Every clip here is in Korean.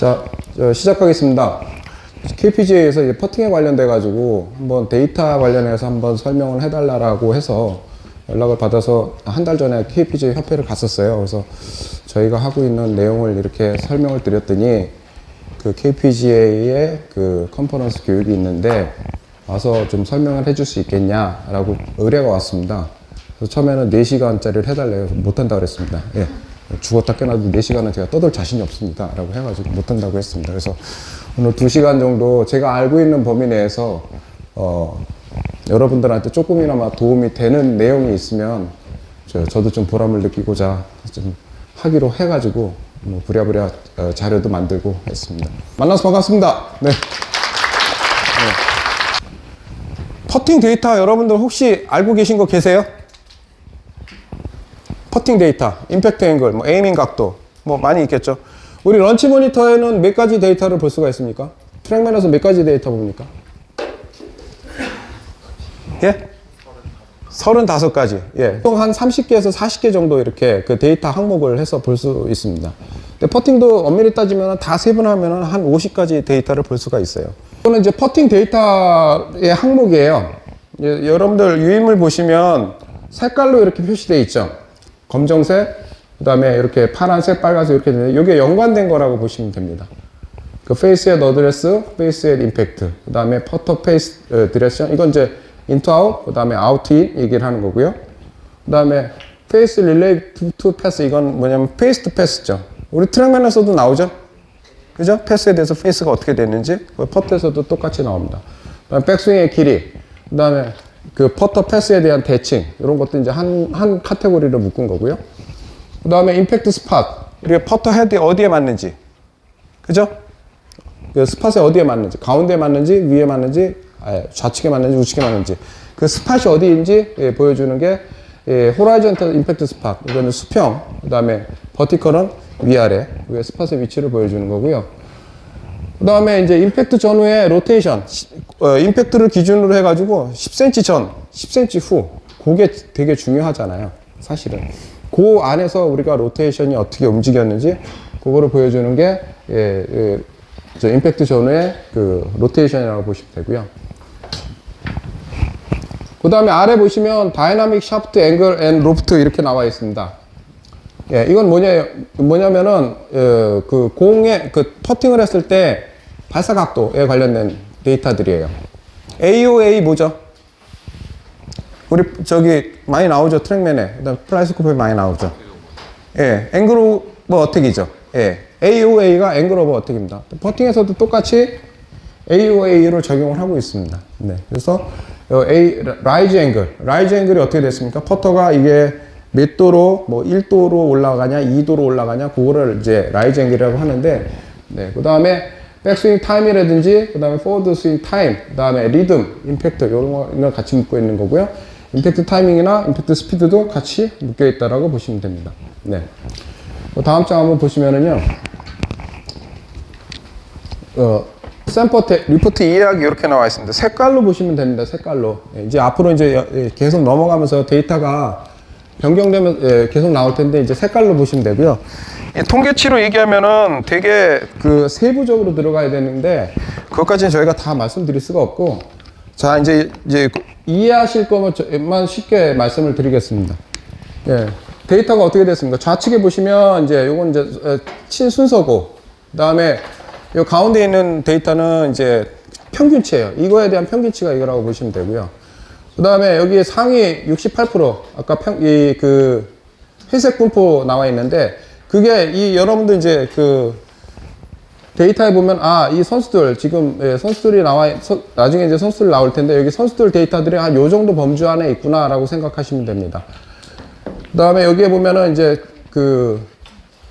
자, 시작하겠습니다. KPGA에서 이제 퍼팅에 관련돼 가지고 한번 데이터 관련해서 한번 설명을 해달라고 해서 연락을 받아서 한 달 전에 KPGA 협회를 갔었어요. 그래서 저희가 하고 있는 내용을 이렇게 설명을 드렸더니 그 KPGA의 그 컨퍼런스 교육이 있는데 와서 좀 설명을 해줄 수 있겠냐라고 의뢰가 왔습니다. 그래서 처음에는 4시간짜리를 해달래요. 못한다고 그랬습니다. 예. 죽었다 깨어나도 4시간은 제가 떠들 자신이 없습니다. 라고 해가지고 못한다고 했습니다. 그래서 오늘 2시간 정도 제가 알고 있는 범위 내에서 여러분들한테 조금이나마 도움이 되는 내용이 있으면 저도 좀 보람을 느끼고자 좀 하기로 해가지고 뭐 부랴부랴 자료도 만들고 했습니다. 만나서 반갑습니다. 네. 퍼팅 데이터 여러분들 혹시 알고 계신 거 계세요? 퍼팅 데이터, 임팩트 앵글, 뭐 에이밍 각도 뭐 많이 있겠죠. 우리 런치 모니터에는 몇 가지 데이터를 볼 수가 있습니까? 트랙맨에서 몇 가지 데이터 봅니까? 예? 35가지. 예. 보통 한 30개에서 40개 정도 이렇게 그 데이터 항목을 해서 볼 수 있습니다. 근데 퍼팅도 엄밀히 따지면 다 세분하면 한 50가지 데이터를 볼 수가 있어요. 이거는 이제 퍼팅 데이터의 항목이에요. 예, 여러분들 유임을 보시면 색깔로 이렇게 표시되어 있죠. 검정색, 그 다음에 이렇게 파란색, 빨간색 이렇게 되는데 이게 연관된 거라고 보시면 됩니다. 그 페이스 앳 어드레스, 페이스 앳 임팩트, 그 다음에 퍼터 페이스 디렉션, 이건 이제 인투 아웃, 그 다음에 아웃 인 얘기를 하는 거고요. 그 다음에 페이스 릴레이 투 패스, 이건 뭐냐면 페이스 투 패스죠. 우리 트랙맨에서도 나오죠. 그죠? 패스에 대해서 페이스가 어떻게 됐는지, 퍼터에서도 똑같이 나옵니다. 그 다음에 백스윙의 길이, 그 다음에 그 퍼터 패스에 대한 대칭, 이런 것도 이제 한 카테고리로 묶은 거고요. 그 다음에 임팩트 스팟, 우리가 퍼터 헤드에 어디에 맞는지, 그죠? 그 스팟에 어디에 맞는지, 가운데에 맞는지, 위에 맞는지, 좌측에 맞는지, 우측에 맞는지, 그 스팟이 어디인지 보여주는 게 호라이전털 임팩트 스팟, 이거는 수평, 그 다음에 버티컬은 위아래, 위에 스팟의 위치를 보여주는 거고요. 그 다음에 이제 임팩트 전후의 로테이션, 임팩트를 기준으로 해가지고 10cm 전, 10cm 후, 그게 되게 중요하잖아요. 사실은. 그 안에서 우리가 로테이션이 어떻게 움직였는지, 그거를 보여주는 게, 저 임팩트 전후의 그 로테이션이라고 보시면 되고요. 그 다음에 아래 보시면 다이나믹 샤프트 앵글 앤 로프트 이렇게 나와 있습니다. 예, 이건 뭐냐면은, 그 공에, 그 퍼팅을 했을 때 발사 각도에 관련된 데이터들이에요. AOA 뭐죠? 우리 저기 많이 나오죠. 트랙맨에. 그다음 프라이스 코프에 많이 나오죠. 예, 앵글 오버 어택이죠. 예, AOA가 앵글 오버 어택입니다. 퍼팅에서도 똑같이 AOA를 적용을 하고 있습니다. 네, 그래서 라이즈 앵글이 어떻게 됐습니까? 퍼터가 이게 몇 도로, 뭐 1도로 올라가냐, 2도로 올라가냐, 그거를 이제 라이즈 앵글이라고 하는데, 네, 그 다음에 백스윙 타임이라든지, 그 다음에 포워드 스윙 타임, 그 다음에 리듬, 임팩트, 이런 걸 같이 묶고 있는 거고요. 임팩트 타이밍이나 임팩트 스피드도 같이 묶여 있다라고 보시면 됩니다. 네. 다음 장 한번 보시면은요, 샘퍼 리포트 이해하기 이렇게 나와 있습니다. 색깔로 보시면 됩니다. 색깔로. 이제 앞으로 이제 계속 넘어가면서 데이터가 변경되면 계속 나올 텐데 이제 색깔로 보시면 되고요. 통계치로 얘기하면은 되게 그 세부적으로 들어가야 되는데 그것까지는 저희가 다 말씀드릴 수가 없고, 자 이제 이해하실 것만 쉽게 말씀을 드리겠습니다. 예, 데이터가 어떻게 됐습니까? 좌측에 보시면 이제 요건 이제 친순서고, 그다음에 요 가운데 있는 데이터는 이제 평균치예요. 이거에 대한 평균치가 이거라고 보시면 되고요. 그 다음에 여기 상위 68%, 아까 그 회색 분포 나와 있는데, 그게 여러분들 이제 그 데이터에 보면, 이 선수들, 지금, 선수들이 나중에 이제 선수들 나올 텐데, 여기 선수들 데이터들이 한 요 정도 범주 안에 있구나라고 생각하시면 됩니다. 그 다음에 여기에 보면은 이제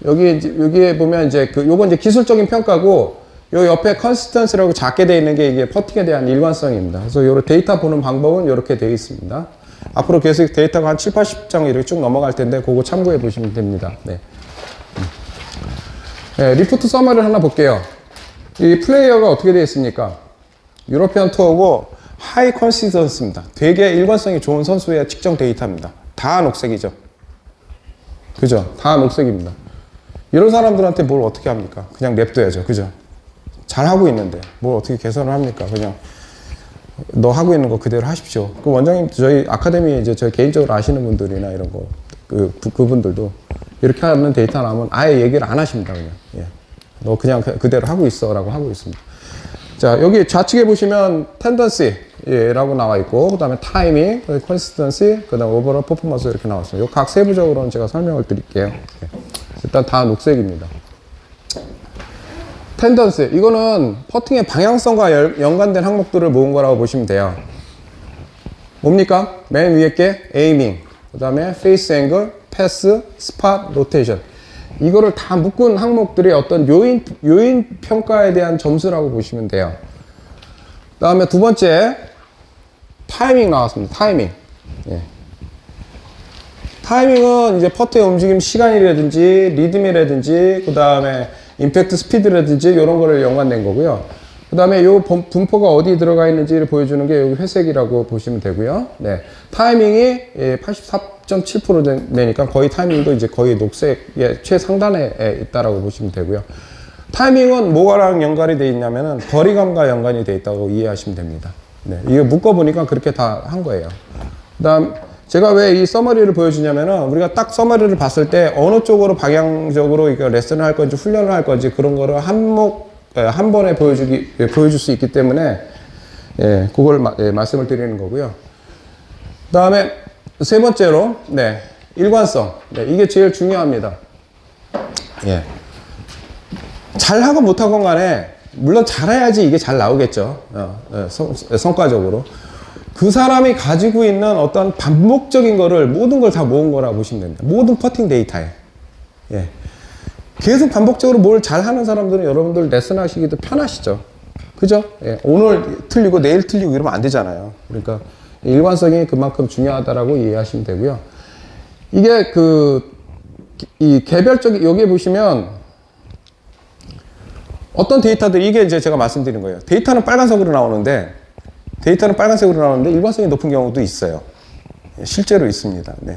여기에 보면 이제 요건 이제 기술적인 평가고, 요 옆에 컨시스턴스라고 작게 되어 있는 게 이게 퍼팅에 대한 일관성입니다. 그래서 요 데이터 보는 방법은 이렇게 되어 있습니다. 앞으로 계속 데이터가 한 7, 80장 이렇게 쭉 넘어갈 텐데 그거 참고해 보시면 됩니다. 네. 네, 리포트 서머리를 하나 볼게요. 이 플레이어가 어떻게 되어 있습니까? 유러피안 투어고 하이 컨시스턴스입니다. 되게 일관성이 좋은 선수의 측정 데이터입니다. 다 녹색이죠. 그죠? 다 녹색입니다. 이런 사람들한테 뭘 어떻게 합니까? 그냥 냅둬야죠. 그죠? 잘 하고 있는데 뭘 어떻게 개선을 합니까? 그냥 너 하고 있는 거 그대로 하십시오. 그 원장님 저희 아카데미 이제 저희 개인적으로 아시는 분들이나 이런 거 그분들도 이렇게 하는 데이터 나오면 아예 얘기를 안 하십니다. 그냥 예. 너 그냥 그대로 하고 있어라고 하고 있습니다. 자, 여기 좌측에 보시면 tendency라고 나와 있고, 그 다음에 타이밍, consistency, 그 다음에 overall performance 이렇게 나왔습니다. 각 세부적으로는 제가 설명을 드릴게요. 일단 다 녹색입니다. tendency, 이거는 퍼팅의 방향성과 연관된 항목들을 모은 거라고 보시면 돼요. 뭡니까? 맨 위에 게 aiming, 그 다음에 face angle, pass, spot, rotation. 이거를 다 묶은 항목들이 어떤 요인 평가에 대한 점수라고 보시면 돼요. 그 다음에 두 번째, 타이밍 나왔습니다. 타이밍. 예. 타이밍은 이제 퍼트의 움직임 시간이라든지, 리듬이라든지, 그 다음에 임팩트 스피드라든지, 이런 거를 연관된 거고요. 그 다음에 요 분포가 어디 들어가 있는지를 보여주는 게 여기 회색이라고 보시면 되고요. 네. 타이밍이 84.7% 되니까 거의 타이밍도 이제 거의 녹색의 최상단에 있다라고 보시면 되고요. 타이밍은 뭐랑 연관이 되어 있냐면은 거리감과 연관이 되어 있다고 이해하시면 됩니다. 네. 이거 묶어보니까 그렇게 다 한 거예요. 그 다음, 제가 왜 이 서머리를 보여주냐면은 우리가 딱 서머리를 봤을 때 어느 쪽으로 방향적으로 이거 레슨을 할 건지 훈련을 할 건지 그런 거를 한 번에 보여줄 수 있기 때문에, 예, 그걸 말씀을 드리는 거고요. 그 다음에 세 번째로, 네, 일관성. 네, 이게 제일 중요합니다. 예. 잘하건 못하건 간에, 물론 잘해야지 이게 잘 나오겠죠. 성과적으로. 그 사람이 가지고 있는 어떤 반복적인 거를 모든 걸 다 모은 거라고 보시면 됩니다. 모든 퍼팅 데이터에. 예. 계속 반복적으로 뭘 잘하는 사람들은 여러분들 레슨 하시기도 편하시죠. 그죠? 예, 오늘 틀리고 내일 틀리고 이러면 안 되잖아요. 그러니까 일관성이 그만큼 중요하다라고 이해하시면 되고요. 이게 이 개별적인, 여기 보시면 어떤 데이터들, 이게 이제 제가 말씀드린 거예요. 데이터는 빨간색으로 나오는데 일관성이 높은 경우도 있어요. 실제로 있습니다. 네.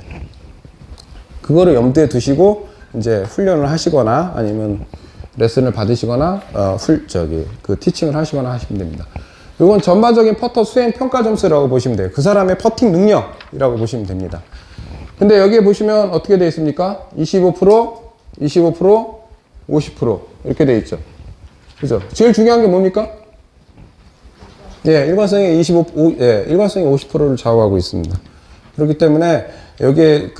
그거를 염두에 두시고 이제 훈련을 하시거나 아니면 레슨을 받으시거나 티칭을 하시거나 하시면 됩니다. 이건 전반적인 퍼터 수행 평가 점수라고 보시면 돼요. 그 사람의 퍼팅 능력이라고 보시면 됩니다. 근데 여기에 보시면 어떻게 되어 있습니까? 25%, 50% 이렇게 되어 있죠. 그죠? 제일 중요한 게 뭡니까? 예, 일관성이 50%를 좌우하고 있습니다. 그렇기 때문에 여기에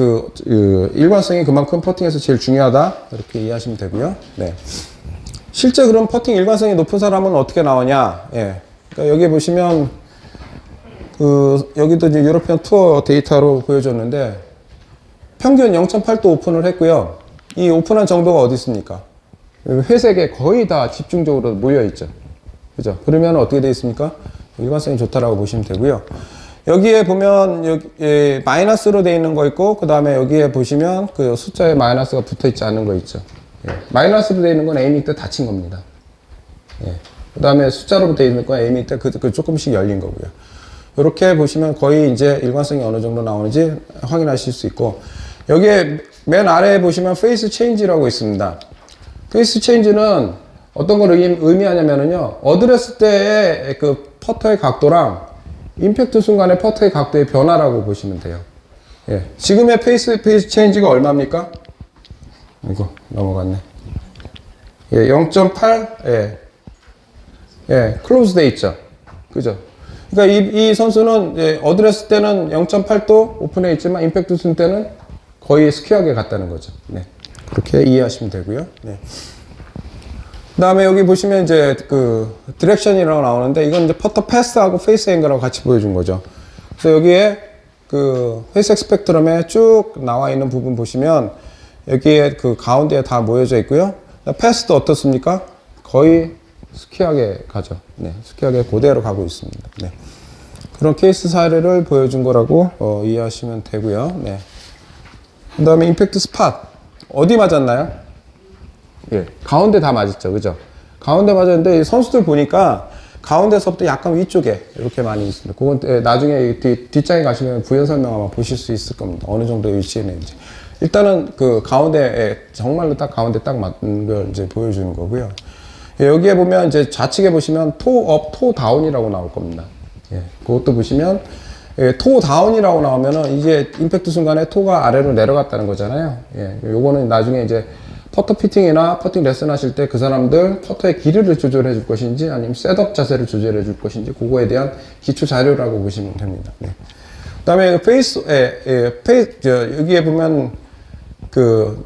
일관성이 그만큼 퍼팅에서 제일 중요하다 이렇게 이해하시면 되고요. 네. 실제 그럼 퍼팅 일관성이 높은 사람은 어떻게 나오냐? 예. 그러니까 여기 보시면 여기도 이제 유로피언 투어 데이터로 보여줬는데 평균 0.8도 오픈을 했고요. 이 오픈한 정도가 어디 있습니까? 회색에 거의 다 집중적으로 모여 있죠. 그죠? 그러면 어떻게 되어 있습니까? 일관성이 좋다라고 보시면 되고요. 여기에 보면 여기 마이너스로 되어 있는 거 있고, 그 다음에 여기에 보시면 그 숫자에 마이너스가 붙어 있지 않은 거 있죠. 예. 마이너스로 되어 있는 건 에이밍 때 닫힌 겁니다. 예. 그 다음에 숫자로 되어 있는 건 에이밍 때 그 조금씩 열린 거고요. 이렇게 보시면 거의 이제 일관성이 어느 정도 나오는지 확인하실 수 있고, 여기에 맨 아래에 보시면 페이스 체인지라고 있습니다. 페이스 체인지는 어떤 걸 의미하냐면요, 어드레스 때의 그 퍼터의 각도랑 임팩트 순간의 퍼터의 각도의 변화라고 보시면 돼요. 예. 지금의 페이스 체인지가 얼마입니까? 이거 넘어갔네. 예, 0.8, 클로즈 돼 있죠. 그죠? 그러니까 이 선수는 어드레스 때는 0.8도 오픈해 있지만 임팩트 순 때는 거의 스퀘어하게 갔다는 거죠. 네. 그렇게 이해하시면 되고요. 네. 그 다음에 여기 보시면 이제 디렉션이라고 나오는데 이건 이제 퍼터 패스하고 페이스 앵글하고 같이 보여준 거죠. 그래서 여기에 회색 스펙트럼에 쭉 나와 있는 부분 보시면 여기에 가운데에 다 모여져 있고요. 패스도 어떻습니까? 거의 스키하게 가죠. 네. 스키하게 그대로 가고 있습니다. 네. 그런 케이스 사례를 보여준 거라고 이해하시면 되고요. 네. 그 다음에 임팩트 스팟. 어디 맞았나요? 예, 가운데 다 맞았죠. 그죠? 가운데 맞았는데 선수들 보니까 가운데서부터 약간 위쪽에 이렇게 많이 있습니다. 그건 나중에 뒷장에 가시면 부연 설명 아마 보실 수 있을 겁니다. 어느 정도 위치에 있는지. 일단은 그 가운데에 정말로 딱 가운데 딱 맞는 걸 이제 보여주는 거고요. 예, 여기에 보면 이제 좌측에 보시면 토 업, 토 다운이라고 나올 겁니다. 예, 그것도 보시면 예, 토 다운이라고 나오면은 이제 임팩트 순간에 토가 아래로 내려갔다는 거잖아요. 예, 요거는 나중에 이제 퍼터 피팅이나 퍼팅 레슨 하실 때 그 사람들 퍼터의 길이를 조절해 줄 것인지 아니면 셋업 자세를 조절해 줄 것인지 그거에 대한 기초 자료라고 보시면 됩니다. 네. 그 다음에 여기에 보면 그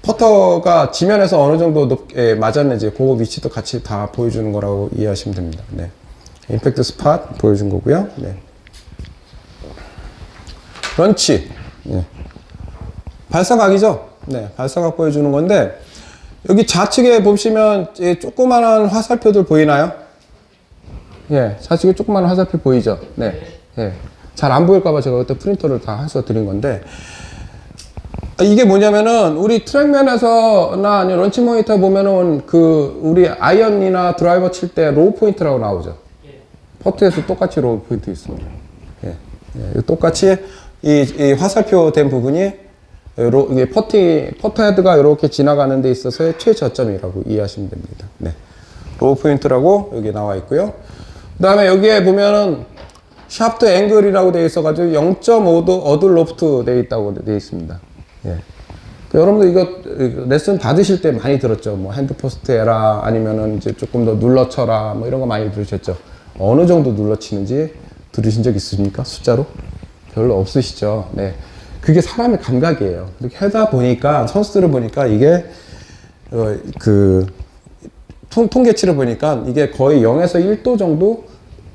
퍼터가 지면에서 어느 정도 높게 맞았는지 그 위치도 같이 다 보여주는 거라고 이해하시면 됩니다. 네. 임팩트 스팟 보여준 거고요. 네. 런치. 네. 발사각이죠. 네. 발사각 보여주는 건데 여기 좌측에 보시면 조그만한 화살표들 보이나요? 예. 좌측에 조그만한 화살표 보이죠? 네. 예. 잘 안 보일까봐 제가 그때 프린터를 다 해서 드린 건데 이게 뭐냐면은 우리 트랙맨에서나 아니면 런치 모니터 보면은 그 우리 아이언이나 드라이버 칠 때 로우 포인트라고 나오죠. 퍼트에서 똑같이 로우 포인트 있습니다. 예. 예. 똑같이 이 화살표 된 부분이 이게 퍼터 헤드가 이렇게 지나가는 데 있어서의 최저점이라고 이해하시면 됩니다. 네. 로우 포인트라고 여기 나와 있고요. 그 다음에 여기에 보면은 샤프트 앵글이라고 되어 있어가지고 0.5도 어들 로프트 되어 있다고 되어 있습니다. 예. 여러분들 이거 레슨 받으실 때 많이 들었죠. 뭐 핸드 포스트 해라 아니면은 이제 조금 더 눌러 쳐라 뭐 이런 거 많이 들으셨죠. 어느 정도 눌러 치는지 들으신 적 있으십니까? 숫자로? 별로 없으시죠. 네. 그게 사람의 감각이에요. 이렇게 하다 보니까 선수들을 보니까 이게 통계치를 보니까 이게 거의 0에서 1도 정도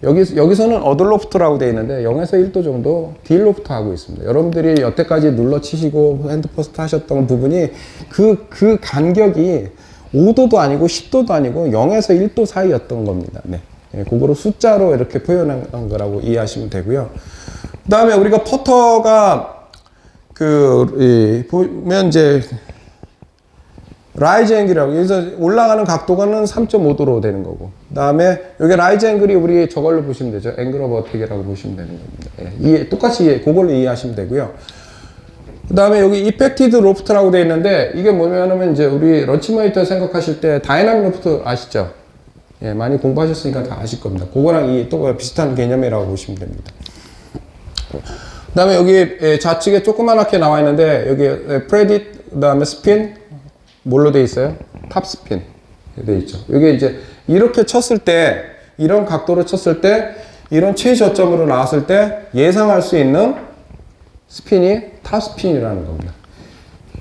여기서는 어들로프트라고 되어 있는데 0에서 1도 정도 딜로프트 하고 있습니다. 여러분들이 여태까지 눌러 치시고 핸드포스트 하셨던 부분이 그 간격이 5도도 아니고 10도도 아니고 0에서 1도 사이였던 겁니다. 네. 네, 그거를 숫자로 이렇게 표현한 거라고 이해하시면 되고요. 그 다음에 우리가 퍼터가 보면 이제 라이즈 앵글이라고 여기서 올라가는 각도가는 3.5도로 되는 거고 그 다음에 여기 라이즈 앵글이 우리 저걸로 보시면 되죠. 앵글 오브 어택이라고 보시면 되는 겁니다. 예, 똑같이 그걸로 이해하시면 되고요. 그 다음에 여기 이펙티드 로프트라고 되어 있는데 이게 뭐냐면 이제 우리 런치 모니터 생각하실 때 다이나믹 로프트 아시죠? 예, 많이 공부하셨으니까 다 아실 겁니다. 그거랑 또 비슷한 개념이라고 보시면 됩니다. 그 다음에 여기 좌측에 조그맣게 나와 있는데 여기 프레딧 그 다음에 스핀 뭘로 돼 있어요? 탑 스핀 돼 있죠. 이게 이제 이렇게 쳤을 때 이런 각도로 쳤을 때 이런 최저점으로 나왔을 때 예상할 수 있는 스핀이 탑 스핀이라는 겁니다.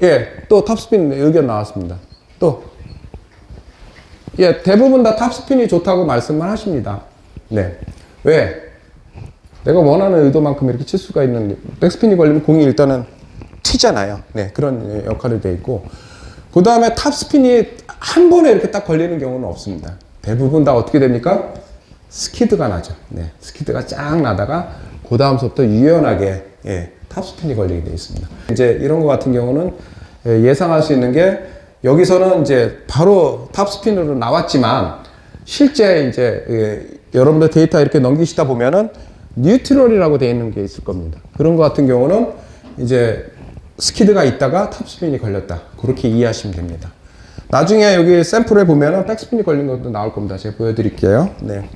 예, 또 탑 스핀 의견 나왔습니다. 또 예, 대부분 다 탑 스핀이 좋다고 말씀만 하십니다. 네, 왜? 내가 원하는 의도만큼 이렇게 칠 수가 있는 백스핀이 걸리면 공이 일단은 튀잖아요. 네, 그런 역할이 되어 있고 그 다음에 탑스핀이 한 번에 이렇게 딱 걸리는 경우는 없습니다. 대부분 다 어떻게 됩니까? 스키드가 나죠. 네, 스키드가 쫙 나다가 그 다음부터 유연하게 탑스핀이 걸리게 되어 있습니다. 이제 이런 거 같은 경우는 예상할 수 있는 게 여기서는 이제 바로 탑스핀으로 나왔지만 실제 이제 여러분들 데이터 이렇게 넘기시다 보면은 뉴트럴이라고 되어 있는 게 있을 겁니다. 그런 거 같은 경우는 이제 스키드가 있다가 탑스핀이 걸렸다. 그렇게 이해하시면 됩니다. 나중에 여기 샘플에 보면은 백스핀이 걸린 것도 나올 겁니다. 제가 보여드릴게요. 네.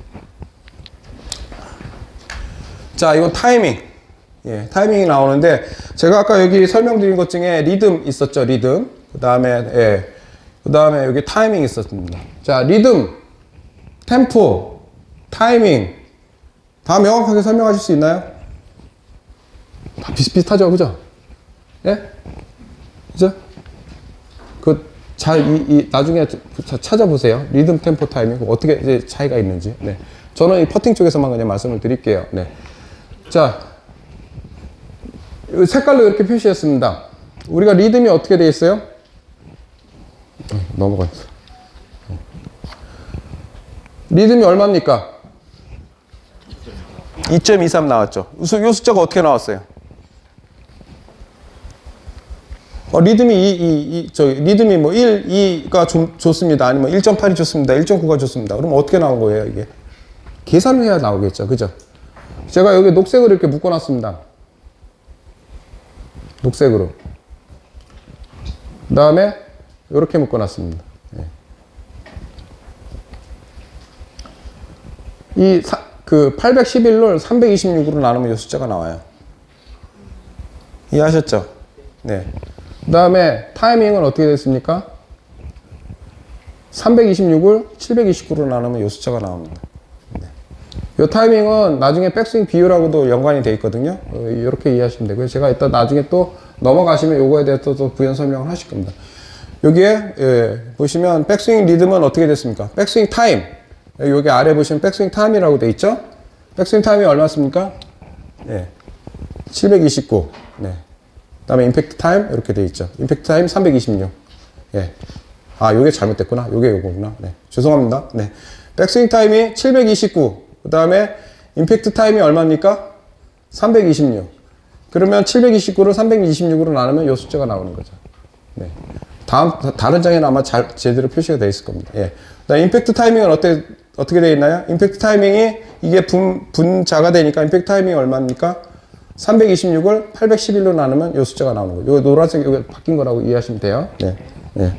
자, 이건 타이밍. 예, 타이밍이 나오는데 제가 아까 여기 설명드린 것 중에 리듬 있었죠. 리듬. 그 다음에 여기 타이밍 있었습니다. 자, 리듬, 템포, 타이밍 다 명확하게 설명하실 수 있나요? 다 비슷비슷하죠, 그죠? 예? 그죠? 나중에 찾아보세요. 리듬, 템포, 타이밍. 어떻게 이제 차이가 있는지. 네. 저는 이 퍼팅 쪽에서만 그냥 말씀을 드릴게요. 네. 자, 색깔로 이렇게 표시했습니다. 우리가 리듬이 어떻게 되어 있어요? 넘어갔어. 리듬이 얼마입니까? 2.23 나왔죠. 이 숫자가 어떻게 나왔어요? 리듬이 리듬이 뭐 1, 2가 좋습니다. 아니면 1.8이 좋습니다. 1.9가 좋습니다. 그럼 어떻게 나온 거예요, 이게? 계산을 해야 나오겠죠. 그죠? 제가 여기 녹색으로 이렇게 묶어놨습니다. 녹색으로. 그 다음에 이렇게 묶어놨습니다. 예. 그 811을 326으로 나누면 이 숫자가 나와요. 이해하셨죠? 네. 그 다음에 타이밍은 어떻게 됐습니까? 326을 729로 나누면 이 숫자가 나옵니다. 네. 이 타이밍은 나중에 백스윙 비율하고도 연관이 되어 있거든요. 이렇게 이해하시면 되고요. 제가 이따 나중에 또 넘어가시면 요거에 대해서 또 부연 설명을 하실 겁니다. 여기에 보시면 백스윙 리듬은 어떻게 됐습니까? 백스윙 타임. 여기 아래 보시면 백스윙 타임이라고 되어 있죠? 백스윙 타임이 얼마습니까? 네. 729. 네. 그 다음에 임팩트 타임 이렇게 되어 있죠. 임팩트 타임 326. 예. 아, 요게 잘못됐구나. 요게 요거구나. 네. 죄송합니다. 네. 백스윙 타임이 729. 그 다음에 임팩트 타임이 얼마입니까? 326. 그러면 729를 326으로 나누면 요 숫자가 나오는 거죠. 네. 다른 장에는 아마 제대로 표시가 되어 있을 겁니다. 예. 그다음 임팩트 타이밍은 어떻게 되어 있나요? 임팩트 타이밍이 이게 분자가 되니까 임팩트 타이밍이 얼마입니까? 326을 811로 나누면 요 숫자가 나오는 거예요. 요 노란색 이거 바뀐 거라고 이해하시면 돼요. 네. 네.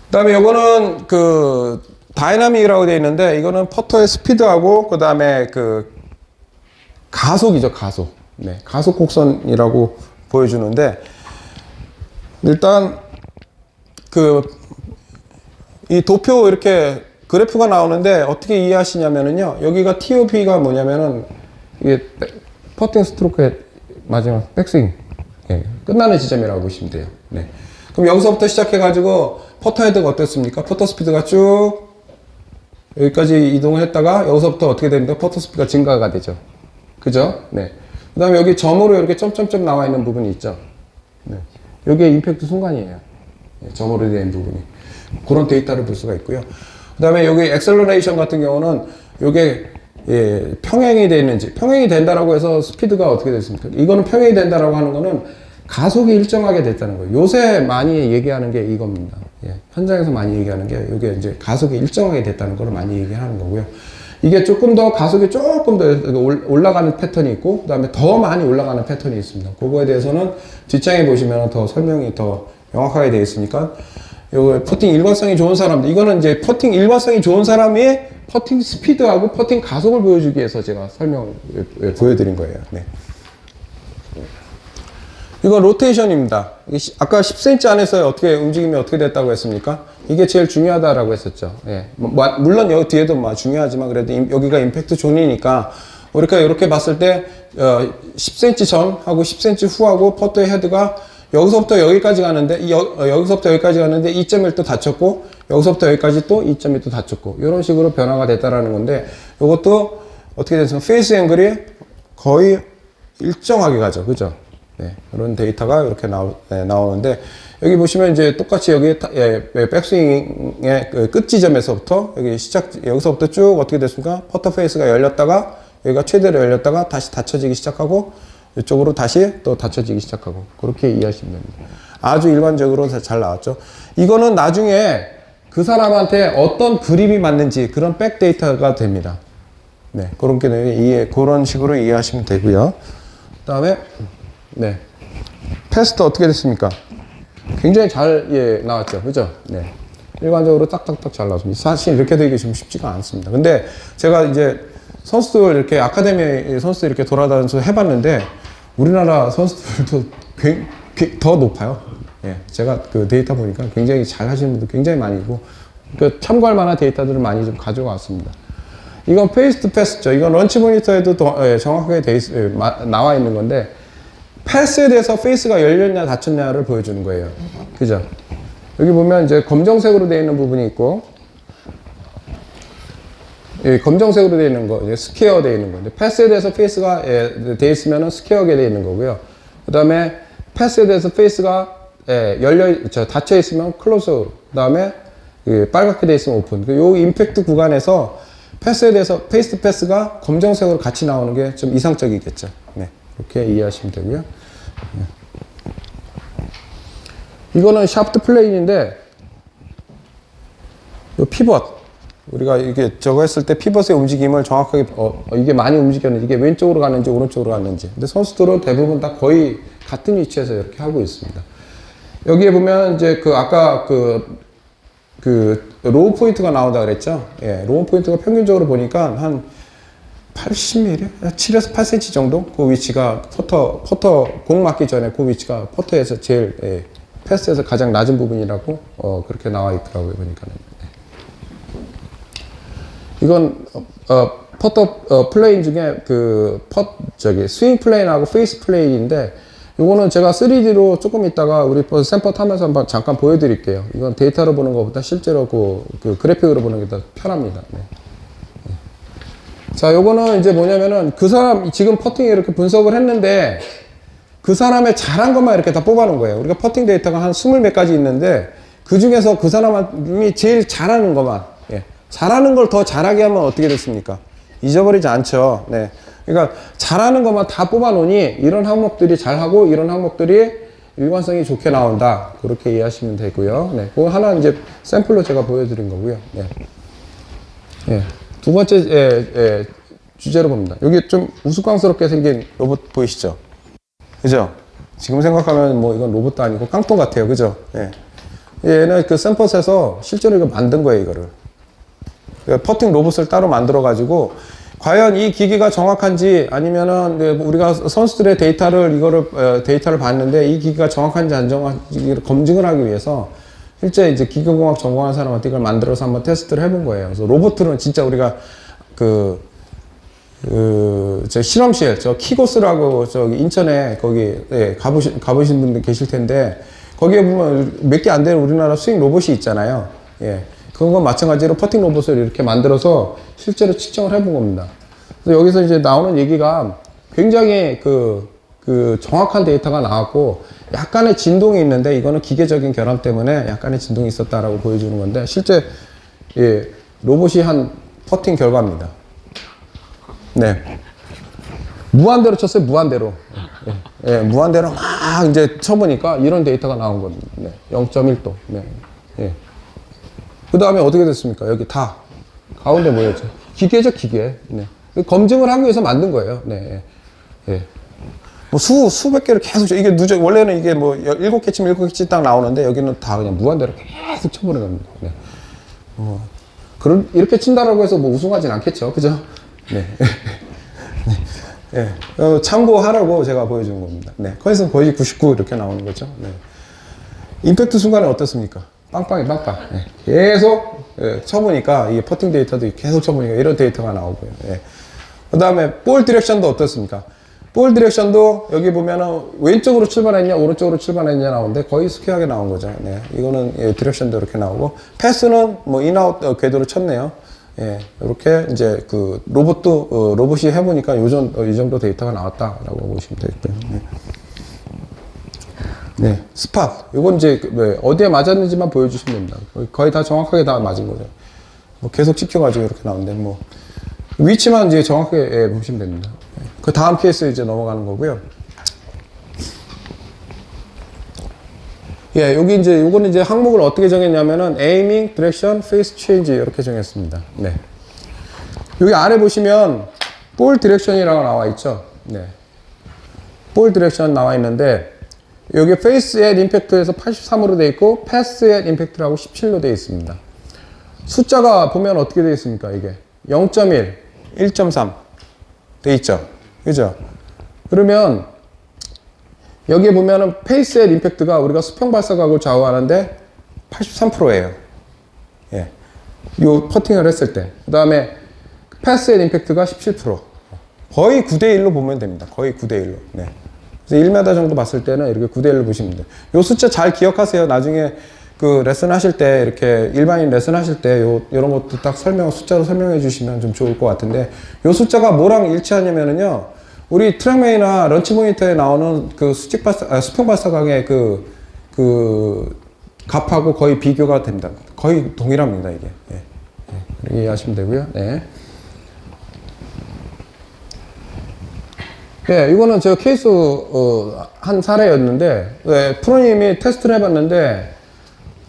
그다음에 요거는 그 다이나믹이라고 되어 있는데 이거는 퍼터의 스피드하고 그다음에 그 가속이죠, 가속. 네. 가속 곡선이라고 보여주는데 일단 이 도표 이렇게 그래프가 나오는데 어떻게 이해하시냐면은요, 여기가 TOP가 뭐냐면은 이게 퍼팅 스트로크의 마지막 백스윙 끝나는 지점이라고 보시면 돼요. 네. 그럼 여기서부터 시작해가지고 퍼터 헤드가 어땠습니까? 퍼터 스피드가 쭉 여기까지 이동을 했다가 여기서부터 어떻게 됩니까? 퍼터 스피드가 증가가 되죠. 그죠? 네. 그 다음에 여기 점으로 이렇게 점점점 나와 있는 부분이 있죠. 네. 여기에 임팩트 순간이에요. 네, 점으로 된 부분이. 그런 데이터를 볼 수가 있고요. 그 다음에 여기 액셀러레이션 같은 경우는 이게 평행이 되어 있는지, 평행이 된다라고 해서 스피드가 어떻게 됐습니까? 이거는 평행이 된다라고 하는 거는 가속이 일정하게 됐다는 거예요. 요새 많이 얘기하는 게 이겁니다. 예, 현장에서 많이 얘기하는 게 이게 이제 가속이 일정하게 됐다는 걸 많이 얘기하는 거고요. 이게 조금 더 가속이 조금 더 올라가는 패턴이 있고, 그 다음에 더 많이 올라가는 패턴이 있습니다. 그거에 대해서는 뒷장에 보시면 더 설명이 더 명확하게 되어 있으니까, 요 퍼팅 일관성이 좋은 사람들, 이거는 이제 퍼팅 일관성이 좋은 사람이 퍼팅 스피드하고 퍼팅 가속을 보여주기 위해서 제가 설명을 보여드린 거예요. 네. 이건 로테이션입니다. 아까 10cm 안에서 어떻게 움직임이 어떻게 됐다고 했습니까? 이게 제일 중요하다라고 했었죠. 예. 물론 여기 뒤에도 중요하지만 그래도 여기가 임팩트 존이니까 우리가 이렇게 봤을 때 10cm 전하고 10cm 후하고 퍼터의 헤드가 여기서부터 여기까지 가는데 여기서부터 여기까지 가는데 2.1도 닫혔고 여기서부터 여기까지 또 2.1도 닫혔고 이런 식으로 변화가 됐다라는 건데 이것도 어떻게 됐습니까? 페이스 앵글이 거의 일정하게 가죠. 그죠? 네, 이런 데이터가 이렇게 나오는데 여기 보시면 이제 똑같이 여기 백스윙의 끝 지점에서부터 여기서부터 쭉 어떻게 됐습니까? 퍼터 페이스가 열렸다가 여기가 최대로 열렸다가 다시 닫혀지기 시작하고 이쪽으로 다시 또 닫혀지기 시작하고 그렇게 이해하시면 됩니다. 아주 일반적으로 잘 나왔죠. 이거는 나중에 그 사람한테 어떤 그립이 맞는지 그런 백 데이터가 됩니다. 네, 그런 식으로 이해하시면 되고요. 그다음에 네. 패스트 어떻게 됐습니까? 굉장히 잘 나왔죠. 그죠? 네. 일반적으로 딱딱딱 잘 나왔습니다. 사실 이렇게 되기 좀 쉽지가 않습니다. 근데 제가 이제 선수들 이렇게 아카데미 선수들 이렇게 돌아다니면서 해봤는데 우리나라 선수들도 더 높아요. 예. 제가 그 데이터 보니까 굉장히 잘 하시는 분들 굉장히 많이 있고 참고할 만한 데이터들을 많이 좀 가져와 왔습니다. 이건 페이스 투 패스죠. 이건 런치 모니터에도 정확하게 나와 있는 건데 패스에 대해서 페이스가 열렸냐 닫혔냐를 보여주는 거예요. 그죠? 여기 보면 이제 검정색으로 되어 있는 부분이 있고, 검정색으로 되어 있는 거, 스퀘어 되어 있는 건데, 패스에 대해서 페이스가 되어 있으면 스퀘어게 되어 있는 거고요. 그 다음에 패스에 대해서 페이스가 닫혀 있으면 클로즈, 그 다음에 빨갛게 되어 있으면 오픈. 요 임팩트 구간에서 패스에 대해서 페이스 투 패스가 검정색으로 같이 나오는 게 좀 이상적이겠죠. 네. 이렇게 이해하시면 되고요. 이거는 샤프트 플레인인데 이 피벗 우리가 이게 저거 했을 때 피벗의 움직임을 정확하게 이게 많이 움직였는지 이게 왼쪽으로 가는지 오른쪽으로 가는지 근데 선수들은 대부분 다 거의 같은 위치에서 이렇게 하고 있습니다. 여기에 보면 이제 그 아까 그 로우 포인트가 나온다 그랬죠. 예, 로우 포인트가 평균적으로 보니까 한 80mm? 7에서 8cm 정도? 그 위치가 퍼터 공 맞기 전에 그 위치가 퍼터에서 제일, 예, 패스에서 가장 낮은 부분이라고, 그렇게 나와 있더라고요, 보니까는. 예. 이건, 퍼터, 플레인 중에 스윙 플레인하고 페이스 플레인인데, 요거는 제가 3D로 조금 있다가 우리 샘플 타면서 한번 잠깐 보여드릴게요. 이건 데이터로 보는 것보다 실제로 그 그래픽으로 보는 게 더 편합니다. 네. 자, 요거는 이제 뭐냐면은 그 사람 지금 퍼팅에 이렇게 분석을 했는데 그 사람의 잘한 것만 이렇게 다 뽑아놓은 거예요. 우리가 퍼팅 데이터가 한 20몇 가지 있는데 그 중에서 그 사람이 제일 잘하는 것만, 예. 잘하는 걸 더 잘하게 하면 어떻게 됐습니까? 잊어버리지 않죠. 네. 그러니까 잘하는 것만 다 뽑아놓으니 이런 항목들이 잘하고 이런 항목들이 일관성이 좋게 나온다. 그렇게 이해하시면 되고요. 네. 그거 하나 이제 샘플로 제가 보여드린 거고요. 네. 예. 두 번째 주제로 봅니다. 여기 좀 우스꽝스럽게 생긴 로봇 보이시죠? 그죠? 지금 생각하면 뭐 이건 로봇도 아니고 깡통 같아요. 그죠? 예. 얘는 그 샘퍼스에서 실제로 이거 만든 거예요, 이거를. 퍼팅 로봇을 따로 만들어 가지고 과연 이 기기가 정확한지 아니면은 우리가 선수들의 데이터를 봤는데 이 기기가 정확한지 안 정확한지 검증을 하기 위해서 실제 이제 기계공학 전공한 사람한테 이걸 만들어서 한번 테스트를 해본 거예요. 그래서 로봇은 진짜 우리가 저 실험실, 저 키고스라고 저기 인천에 거기, 예, 가보신 분들 계실 텐데 거기에 보면 몇 개 안 되는 우리나라 스윙 로봇이 있잖아요. 예. 그건 마찬가지로 퍼팅 로봇을 이렇게 만들어서 실제로 측정을 해본 겁니다. 그래서 여기서 이제 나오는 얘기가 굉장히 정확한 데이터가 나왔고 약간의 진동이 있는데 이거는 기계적인 결함 때문에 약간의 진동이 있었다라고 보여주는 건데 실제, 예, 로봇이 한 퍼팅 결과입니다. 네. 무한대로 쳤어요, 무한대로. 예, 예, 무한대로 막 이제 쳐보니까 이런 데이터가 나온 겁니다. 네. 0.1도. 네. 예. 그 다음에 어떻게 됐습니까? 여기 다 가운데 뭐였죠? 기계죠, 기계. 네. 검증을 하기 위해서 만든 거예요. 네. 예. 뭐 수백 개를 계속 이게 원래는 이게 뭐 7개 치면 7개 딱 나오는데 여기는 다 그냥 무한대로 계속 쳐버리는 겁니다. 네. 이렇게 친다라고 해서 뭐 우승하진 않겠죠. 그죠? 네. 네. 참고하라고 제가 보여주는 겁니다. 네. 거기서 거의 99 이렇게 나오는 거죠. 네. 임팩트 순간에 어떻습니까? 빵빵이 빵빵. 네. 계속, 예, 쳐보니까 이게 퍼팅 데이터도 계속 쳐보니까 이런 데이터가 나오고요. 예. 그 다음에 볼 디렉션도 어떻습니까? 볼 디렉션도 여기 보면은 왼쪽으로 출발했냐 오른쪽으로 출발했냐 나오는데 거의 스퀘어하게 나온 거죠. 네. 이거는, 예, 디렉션도 이렇게 나오고 패스는 뭐 인아웃 궤도로 쳤네요. 예, 이렇게 이제 그 로봇도 로봇이 해보니까 이 정도 데이터가 나왔다라고 보시면 되겠고요. 네. 네, 스팟. 이건 이제 어디에 맞았는지만 보여주시면 됩니다. 거의 다 정확하게 다 맞은 거죠. 뭐 계속 찍혀가지고 이렇게 나오는데 뭐 위치만 이제 정확하게, 예, 보시면 됩니다. 그 다음 케이스 이제 넘어가는 거고요. 예, 여기 이제 요거는 이제 항목을 어떻게 정했냐면은 aiming, direction, phase change 이렇게 정했습니다. 네. 여기 아래 보시면 볼 디렉션이라고 나와 있죠. 네. 볼 디렉션 나와 있는데 여기 페이스 앳 임팩트에서 83으로 돼 있고 패스 앳 임팩트라고 17로 돼 있습니다. 숫자가 보면 어떻게 돼 있습니까? 이게 0.1, 1.3 돼 있죠. 그죠? 그러면 여기에 보면은 페이스 앳 임팩트가 우리가 수평 발사각을 좌우하는데 83%예요. 예. 요 퍼팅을 했을 때. 그 다음에 패스 앳 임팩트가 17%. 거의 9대1로 보면 됩니다. 거의 9대1로. 네. 그래서 1m 정도 봤을 때는 이렇게 9대1로 보시면 돼요. 요 숫자 잘 기억하세요. 나중에 그 레슨 하실 때 이렇게 일반인 레슨 하실 때 요런 것도 딱 숫자로 설명해 주시면 좀 좋을 것 같은데 요 숫자가 뭐랑 일치하냐면은요. 우리 트랙맨이나 런치 모니터에 나오는 그 수평 발사각의 그 값하고 거의 비교가 됩니다. 거의 동일합니다, 이게. 예. 예. 이렇게 이해하시면 되고요. 네. 예, 이거는 제가 케이스, 한 사례였는데, 예, 프로님이 테스트를 해봤는데,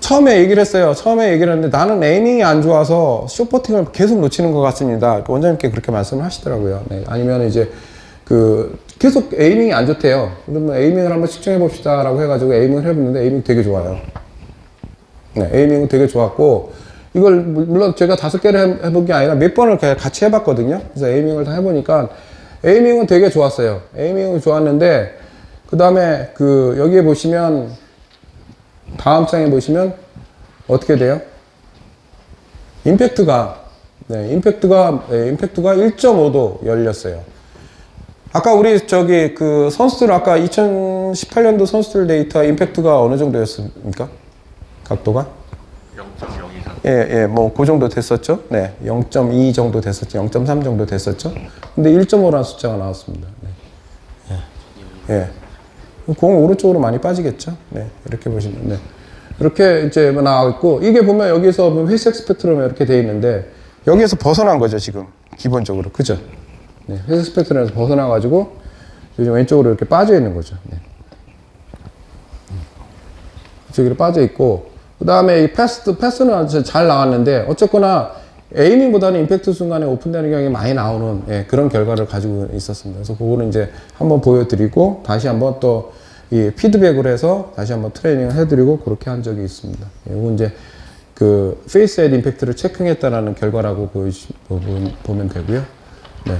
처음에 얘기를 했어요. 처음에 얘기를 했는데, 나는 에이밍이 안 좋아서 숏퍼팅을 계속 놓치는 것 같습니다. 원장님께 그렇게 말씀을 하시더라고요. 네. 아니면 이제, 계속 에이밍이 안 좋대요. 그러면 에이밍을 한번 측정해 봅시다 라고 해가지고 에이밍을 해봤는데 에이밍 되게 좋아요. 네, 에이밍은 되게 좋았고, 이걸 물론 제가 5개를 해본 게 아니라 몇 번을 같이 해봤거든요. 그래서 에이밍을 다 해보니까 에이밍은 되게 좋았어요. 에이밍은 좋았는데, 그 다음에 여기에 보시면, 다음 장에 보시면 어떻게 돼요? 임팩트가 1.5도 열렸어요. 아까 우리 선수들 아까 2018년도 선수들 데이터 임팩트가 어느 정도였습니까? 각도가? 0.0 이상. 예, 뭐 그 정도 됐었죠. 네, 0.2 정도 됐었죠. 0.3 정도 됐었죠. 근데 1.5라는 숫자가 나왔습니다. 네. 예. 공 오른쪽으로 많이 빠지겠죠. 네, 이렇게 보시면 네. 이렇게 이제 나와 있고, 이게 보면 여기서 보면 회색 스펙트럼이 이렇게 돼 있는데 여기에서 벗어난 거죠, 지금 기본적으로. 그죠? 네, 회색 스펙트럼에서 벗어나가지고 요즘 왼쪽으로 이렇게 빠져 있는 거죠. 네. 저기로 빠져 있고, 그 다음에 이 패스는 아주 잘 나왔는데, 어쨌거나 에이밍보다는 임팩트 순간에 오픈되는 경향이 많이 나오는, 예, 그런 결과를 가지고 있었습니다. 그래서 그거는 이제 한번 보여드리고, 다시 한번 또 이 피드백을 해서 다시 한번 트레이닝을 해드리고, 그렇게 한 적이 있습니다. 예, 이건 이제 페이스 앳 임팩트를 체킹했다라는 결과라고 보면 되고요. 네.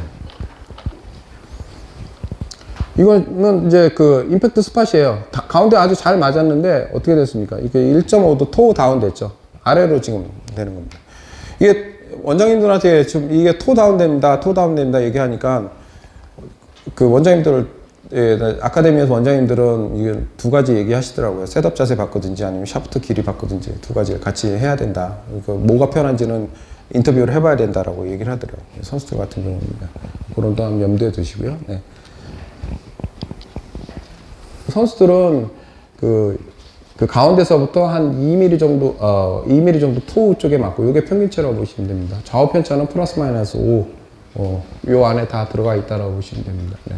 이거는 이제 임팩트 스팟이에요. 가운데 아주 잘 맞았는데 어떻게 됐습니까? 이게 1.5도 토 다운 됐죠. 아래로 지금 되는 겁니다. 이게 원장님들한테 지금 이게 토 다운 됩니다 얘기하니까 원장님들, 예, 아카데미에서 원장님들은 이게 2가지 얘기하시더라고요. 셋업 자세 바꾸든지 아니면 샤프트 길이 바꾸든지 2가지 같이 해야 된다. 뭐가 편한지는 인터뷰를 해봐야 된다라고 얘기를 하더라고요. 선수들 같은 경우는. 그런 거 한번 염두에 두시고요. 네. 선수들은 가운데서부터 한 2mm 정도, 2mm 정도 토 쪽에 맞고, 요게 평균치라고 보시면 됩니다. 좌우 편차는 플러스 마이너스 5, 요 안에 다 들어가 있다라고 보시면 됩니다. 네.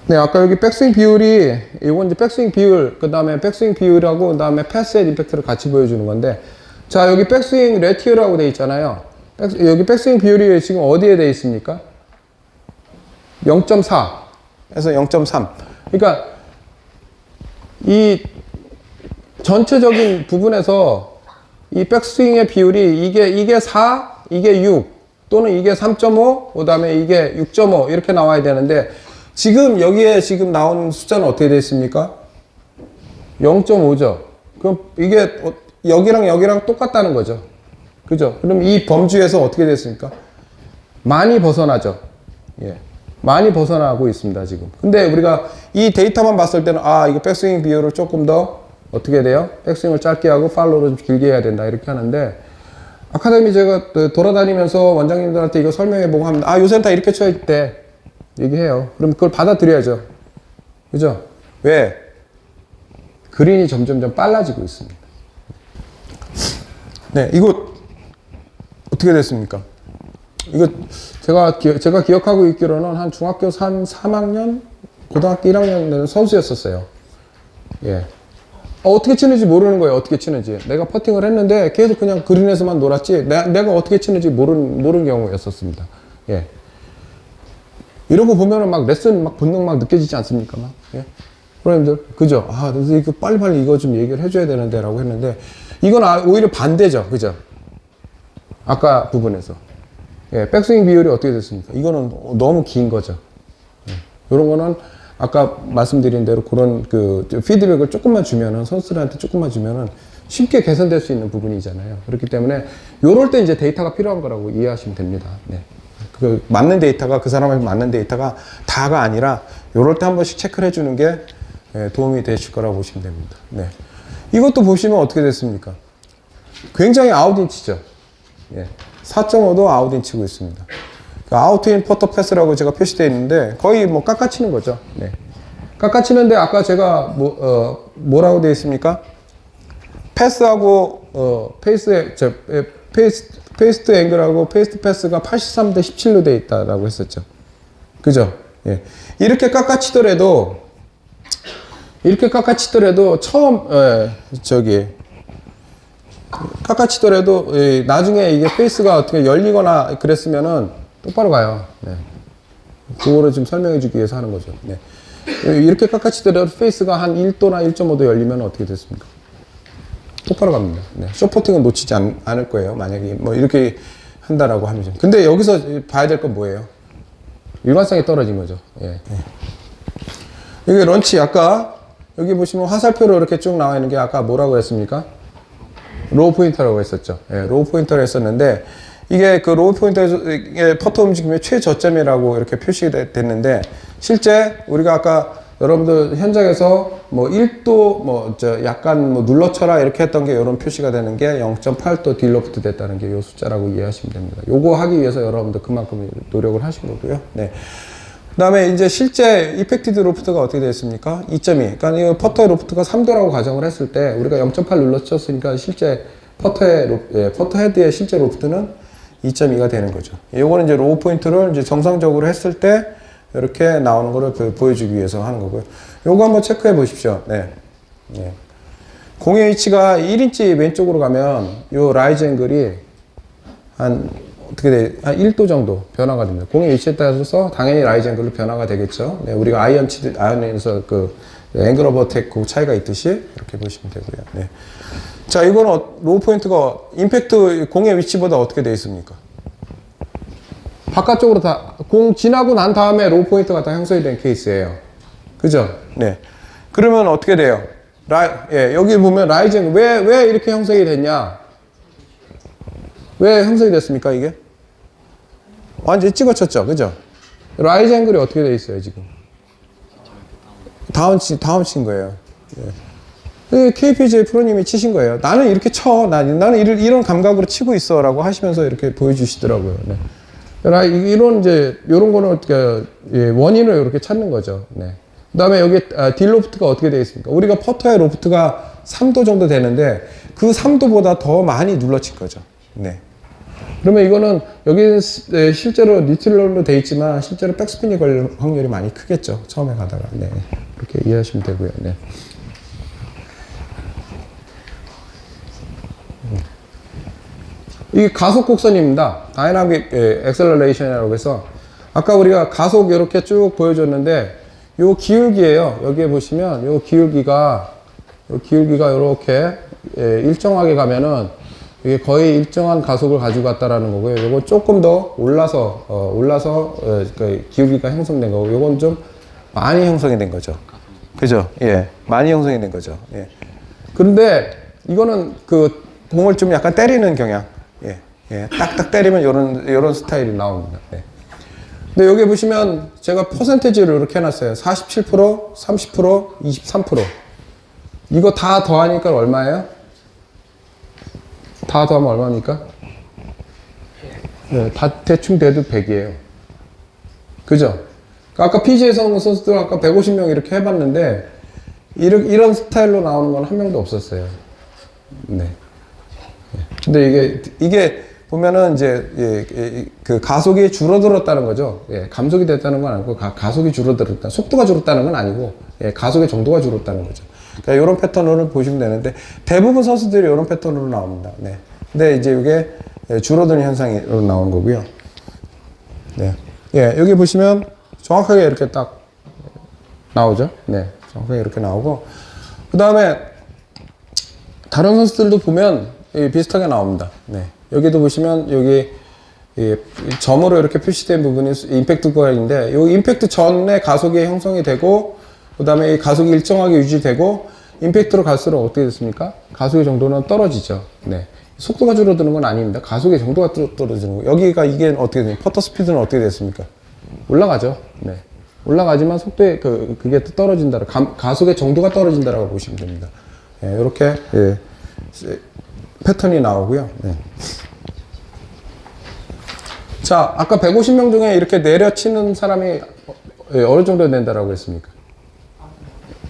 네, 아까 여기 백스윙 비율이, 이건 이제 백스윙 비율, 그 다음에 백스윙 비율하고, 그 다음에 패스 앳 임팩트를 같이 보여주는 건데, 자, 여기 백스윙 레티오라고 되어 있잖아요. 여기 백스윙 비율이 지금 어디에 되어 있습니까? 0.4에서 0.3. 그러니까 이 전체적인 부분에서 이 백스윙의 비율이 이게 4, 이게 6, 또는 이게 3.5, 그 다음에 이게 6.5 이렇게 나와야 되는데, 지금 여기에 지금 나온 숫자는 어떻게 되어 있습니까? 0.5죠. 그럼 이게 여기랑 똑같다는 거죠. 그죠? 그럼 이 범주에서 어떻게 됐습니까? 많이 벗어나죠. 예. 많이 벗어나고 있습니다, 지금. 근데 우리가 이 데이터만 봤을 때는, 이거 백스윙 비율을 조금 더 어떻게 돼요? 백스윙을 짧게 하고 팔로우를 좀 길게 해야 된다. 이렇게 하는데, 아카데미 제가 돌아다니면서 원장님들한테 이거 설명해보고 하면, 요새는 다 이렇게 쳐야 돼. 얘기해요. 그럼 그걸 받아들여야죠. 그죠? 왜? 그린이 점점점 빨라지고 있습니다. 네, 이거 어떻게 됐습니까? 이거 제가 기억하고 있기로는 한 중학교 3학년, 고등학교 1학년 되는 선수였었어요. 예. 어떻게 치는지 모르는 거예요. 어떻게 치는지. 내가 퍼팅을 했는데 계속 그냥 그린에서만 놀았지, 내가 어떻게 치는지 모르는 경우였었습니다. 예. 이런 거 보면은 막 레슨 본능 느껴지지 않습니까? 예. 프로님들, 그죠? 그래서 이거 빨리빨리 이거 좀 얘기를 해줘야 되는데 라고 했는데, 이건 오히려 반대죠. 그죠? 아까 부분에서. 예, 백스윙 비율이 어떻게 됐습니까? 이거는 너무 긴 거죠. 예. 이런 거는 아까 말씀드린 대로 그런 피드백을 조금만 주면은, 선수들한테 조금만 주면은 쉽게 개선될 수 있는 부분이잖아요. 그렇기 때문에 요럴 때 이제 데이터가 필요한 거라고 이해하시면 됩니다. 네. 맞는 데이터가, 그 사람에게 맞는 데이터가 다가 아니라 요럴 때 한 번씩 체크를 해주는 게 도움이 되실 거라고 보시면 됩니다. 네. 이것도 보시면 어떻게 됐습니까? 굉장히 아웃인치죠. 예. 4.5도 아웃인치고 있습니다. 아웃인 퍼터 패스라고 제가 표시되어 있는데 거의 뭐 깎아치는 거죠. 네. 깎아치는데 아까 제가 뭐라고 되어 있습니까? 패스하고 페이스트 앵글하고 페이스트 패스가 83대 17로 되어 있다라고 했었죠. 그죠? 예. 이렇게 깎아치더라도 처음, 깎아치더라도 나중에 이게 페이스가 어떻게 열리거나 그랬으면은 똑바로 가요. 네. 그거를 지금 설명해 주기 위해서 하는 거죠. 네. 이렇게 깎아치더라도 페이스가 한 1도나 1.5도 열리면 어떻게 됐습니까? 똑바로 갑니다. 네. 쇼포팅은 놓치지 않을 거예요. 만약에 뭐 이렇게 한다라고 하면. 근데 여기서 봐야 될 건 뭐예요? 일관성이 떨어진 거죠. 예. 여기 런치 아까 여기 보시면 화살표로 이렇게 쭉 나와 있는 게 아까 뭐라고 했습니까? 로우 포인터라고 했었죠. 예, 로우 포인터를 했었는데 이게 그 로우 포인터의 퍼터 움직임의 최저점이라고 이렇게 표시됐는데 실제 우리가 아까 여러분들 현장에서 뭐 1도 뭐 약간 뭐 눌러쳐라 이렇게 했던 게 이런 표시가 되는 게 0.8도 딜로프트 됐다는 게 이 숫자라고 이해하시면 됩니다. 요거 하기 위해서 여러분들 그만큼 노력을 하신 거고요. 네. 그 다음에 이제 실제 이펙티드 로프트가 어떻게 되었습니까? 2.2. 그러니까 이 퍼터의 로프트가 3도라고 가정을 했을 때 우리가 0.8 눌러쳤으니까 실제 퍼터 헤드의 실제 로프트는 2.2가 되는 거죠. 요거는 이제 로우 포인트를 이제 정상적으로 했을 때 이렇게 나오는 거를 보여주기 위해서 하는 거고요. 요거 한번 체크해 보십시오. 네. 네. 공의 위치가 1인치 왼쪽으로 가면 요 라이즈 앵글이 한 어떻게 돼? 한 1도 정도 변화가 됩니다. 공의 위치에 따라서 당연히 라이즈 앵글로 변화가 되겠죠. 네, 우리가 아이언에서 그 앵글 오브 어택 그 차이가 있듯이 이렇게 보시면 되고요. 네. 자, 이거는 로우 포인트가 임팩트 공의 위치보다 어떻게 되어 있습니까? 바깥쪽으로 다, 공 지나고 난 다음에 로우 포인트가 다 형성이 된 케이스예요. 그죠? 네. 그러면 어떻게 돼요? 여기 보면 라이즈 앵글, 왜 이렇게 형성이 됐냐? 왜 형성이 됐습니까, 이게? 완전히 찍어쳤죠, 그죠? 라이즈 앵글이 어떻게 돼 있어요, 지금? 다운 친 거예요. 예. KPJ 프로님이 치신 거예요. 나는 이렇게 쳐. 나는 이런 감각으로 치고 있어. 라고 하시면서 이렇게 보여주시더라고요. 네. 이런 요런 거는 어떻게, 원인을 이렇게 찾는 거죠. 네. 그 다음에 여기, 딜 로프트가 어떻게 되어 있습니까? 우리가 퍼터의 로프트가 3도 정도 되는데, 그 3도보다 더 많이 눌러친 거죠. 네. 그러면 이거는, 여기 실제로 뉴트럴로 되어 있지만, 실제로 백스핀이 걸릴 확률이 많이 크겠죠. 처음에 가다가. 네. 그렇게 이해하시면 되고요. 네. 이 가속 곡선입니다. 다이나믹 엑셀러레이션이라고 해서 아까 우리가 가속 이렇게 쭉 보여줬는데 요 기울기예요. 여기에 보시면 요 기울기가 이렇게 일정하게 가면은 이게 거의 일정한 가속을 가지고 갔다라는 거고요. 요건 조금 더 올라서 그 기울기가 형성된 거고 요건 좀 많이 형성이 된 거죠. 그죠? 예. 많이 형성이 된 거죠. 예. 그런데 이거는 그 공을 좀 약간 때리는 경향. 예, 예, 딱딱 때리면 요런 스타일이 나옵니다. 네. 근데 여기 보시면 제가 퍼센테이지를 이렇게 해놨어요. 47%, 30%, 23%. 이거 다 더하니까 얼마예요? 다 더하면 얼마입니까? 네, 다 대충 돼도 100이에요. 그죠? 아까 PGA 선수들 아까 150명 이렇게 해봤는데, 이런 스타일로 나오는 건 한 명도 없었어요. 네. 근데 이게 보면은 이제 그 가속이 줄어들었다는 거죠. 예, 감속이 됐다는 건 아니고 가속이 줄어들었다. 속도가 줄었다는 건 아니고 가속의 정도가 줄었다는 거죠. 그러니까 이런 패턴으로 보시면 되는데 대부분 선수들이 이런 패턴으로 나옵니다. 네. 근데 이제 이게 줄어드는 현상으로 나오는 거고요. 네. 예, 여기 보시면 정확하게 이렇게 딱 나오죠. 네, 정확하게 이렇게 나오고 그 다음에 다른 선수들도 보면 비슷하게 나옵니다. 네. 여기도 보시면 여기 점으로 이렇게 표시된 부분이 임팩트 구간인데 이 임팩트 전에 가속이 형성이 되고 그 다음에 이 가속이 일정하게 유지되고 임팩트로 갈수록 어떻게 됐습니까? 가속의 정도는 떨어지죠. 네. 속도가 줄어드는 건 아닙니다. 가속의 정도가 떨어지는 거. 여기가 이게 어떻게 됩니까? 퍼터 스피드는 어떻게 됐습니까? 올라가죠. 네. 올라가지만 속도에 그게 또 떨어진다. 가속의 정도가 떨어진다라고 보시면 됩니다. 네, 이렇게 패턴이 나오고요. 네. 자, 아까 150명 중에 이렇게 내려치는 사람이 어느 정도 된다라고 했습니까?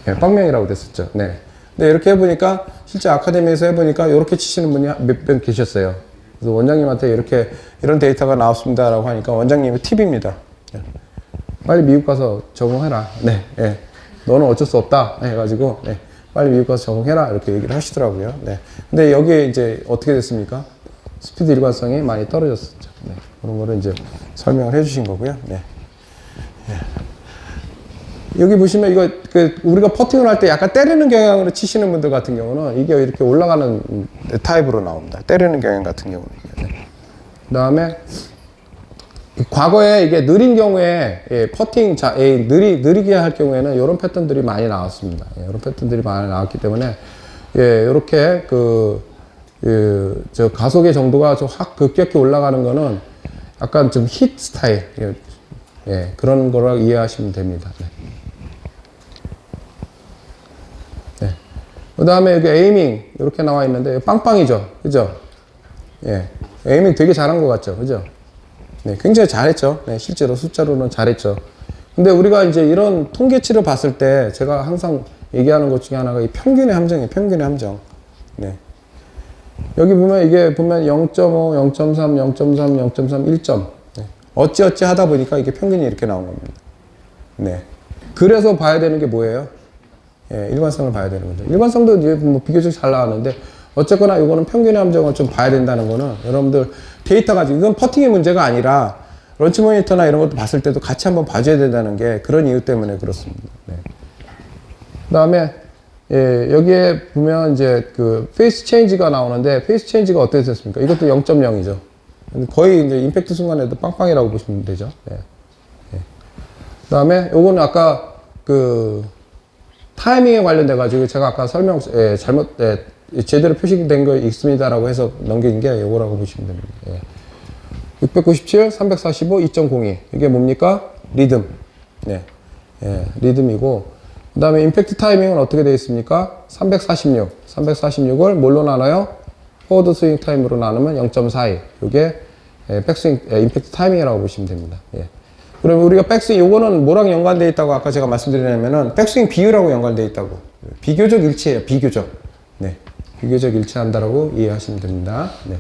네, 빵명이라고 됐었죠. 네. 근데 이렇게 해보니까 실제 아카데미에서 해보니까 이렇게 치시는 분이 몇 명 계셨어요. 그래서 원장님한테 이런 데이터가 나왔습니다라고 하니까 원장님의 팁입니다. 네. 빨리 미국 가서 적응해라. 네, 네. 너는 어쩔 수 없다. 해가지고 네. 빨리 미국 가서 적응해라 이렇게 얘기를 하시더라고요. 네. 근데 여기에 이제 어떻게 됐습니까? 스피드 일관성이 많이 떨어졌었죠. 네. 그런 거를 이제 설명을 해주신 거고요. 네. 여기 보시면 이거 우리가 퍼팅을 할 때 약간 때리는 경향으로 치시는 분들 같은 경우는 이게 이렇게 올라가는 타입으로 나옵니다. 때리는 경향 같은 경우는. 네. 그다음에 과거에 이게 느린 경우에 퍼팅 느리게 할 경우에는 이런 패턴들이 많이 나왔습니다. 이런 패턴들이 많이 나왔기 때문에 이렇게 저 가속의 정도가 좀 확 급격히 올라가는 거는 약간 좀 힛 스타일 그런 거라고 이해하시면 됩니다. 네. 네. 그 다음에 여기 에이밍 이렇게 나와 있는데 빵빵이죠, 그죠? 에이밍 되게 잘한 것 같죠, 그죠? 네, 굉장히 잘했죠. 네, 실제로 숫자로는 잘했죠. 근데 우리가 이제 이런 통계치를 봤을 때 제가 항상 얘기하는 것 중에 하나가 이 평균의 함정이에요. 평균의 함정. 네. 여기 보면 이게 보면 0.5, 0.3, 0.3, 0.3, 1점. 네. 어찌어찌 하다 보니까 이게 평균이 이렇게 나온 겁니다. 네. 그래서 봐야 되는 게 뭐예요? 일관성을 봐야 되는 거죠. 일관성도 이제 뭐 비교적 잘 나왔는데 어쨌거나 이거는 평균의 함정을 좀 봐야 된다는 거는 여러분들 데이터 가지고 이건 퍼팅의 문제가 아니라 런치 모니터나 이런 것도 봤을 때도 같이 한번 봐줘야 된다는 게 그런 이유 때문에 그렇습니다. 네. 그 다음에 여기에 보면 이제 그 페이스 체인지가 나오는데 페이스 체인지가 어떻게 됐습니까? 이것도 0.0이죠. 거의 이제 임팩트 순간에도 빵빵이라고 보시면 되죠. 네. 네. 그 다음에 요거는 아까 그 타이밍에 관련돼 가지고 제가 아까 제대로 표시된 거 있습니다라고 해서 넘긴 게 요거라고 보시면 됩니다. 697, 345, 2.02 이게 뭡니까? 리듬. 네. 리듬이고 그 다음에 임팩트 타이밍은 어떻게 되어 있습니까? 346. 346을 뭘로 나눠요? 포워드 스윙 타임으로 나누면 0.42. 이게 백스윙 임팩트 타이밍이라고 보시면 됩니다. 그럼 우리가 백스윙 요거는 뭐랑 연관되어 있다고 아까 제가 말씀드리냐면은 백스윙 비율하고 연관되어 있다고. 비교적 일치해요. 비교적. 네. 비교적 일치한다라고 이해하시면 됩니다. 네.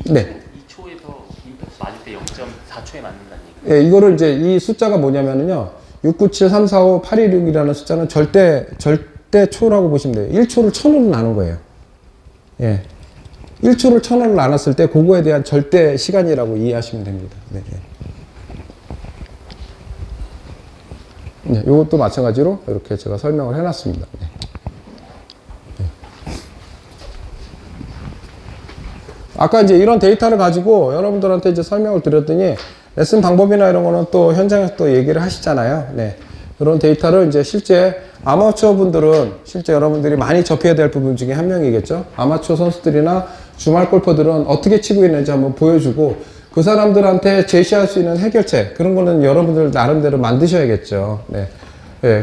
네. 2초에서 임팩트 맞을 때 0.4초에 맞는다는 얘기. 예, 이거를 이제 이 숫자가 뭐냐면은요. 6, 9, 7, 3, 4, 5, 8, 2, 6이라는 숫자는 절대 초라고 보시면 돼요. 1초를 1000으로 나눈 거예요. 1초를 1000으로 나눴을 때 그거에 대한 절대 시간이라고 이해하시면 됩니다. 네. 네, 이것도 마찬가지로 이렇게 제가 설명을 해놨습니다. 네. 아까 이제 이런 데이터를 가지고 여러분들한테 이제 설명을 드렸더니 레슨 방법이나 이런 거는 또 현장에서 또 얘기를 하시잖아요. 네. 그런 데이터를 이제 실제 아마추어 분들은 실제 여러분들이 많이 접해야 될 부분 중에 한 명이겠죠. 아마추어 선수들이나 주말 골퍼들은 어떻게 치고 있는지 한번 보여주고 그 사람들한테 제시할 수 있는 해결책 그런 거는 여러분들 나름대로 만드셔야겠죠. 네.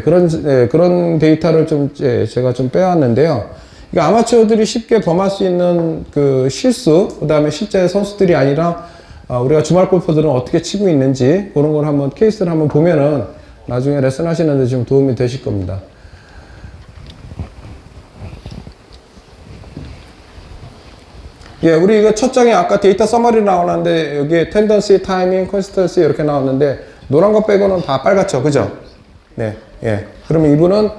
그런 데이터를 좀 제가 좀 빼왔는데요. 이게 아마추어들이 쉽게 범할 수 있는 그 실수, 그 다음에 실제 선수들이 아니라 우리가 주말 골퍼들은 어떻게 치고 있는지 그런 걸 한번 케이스를 한번 보면은 나중에 레슨 하시는데 좀 도움이 되실 겁니다. 우리 이거 첫 장에 아까 데이터 서머리 나오는데 여기에 텐던시, 타이밍, 컨시스턴시 이렇게 나왔는데 노란 거 빼고는 다 빨갛죠, 그죠? 네, 그러면 이분은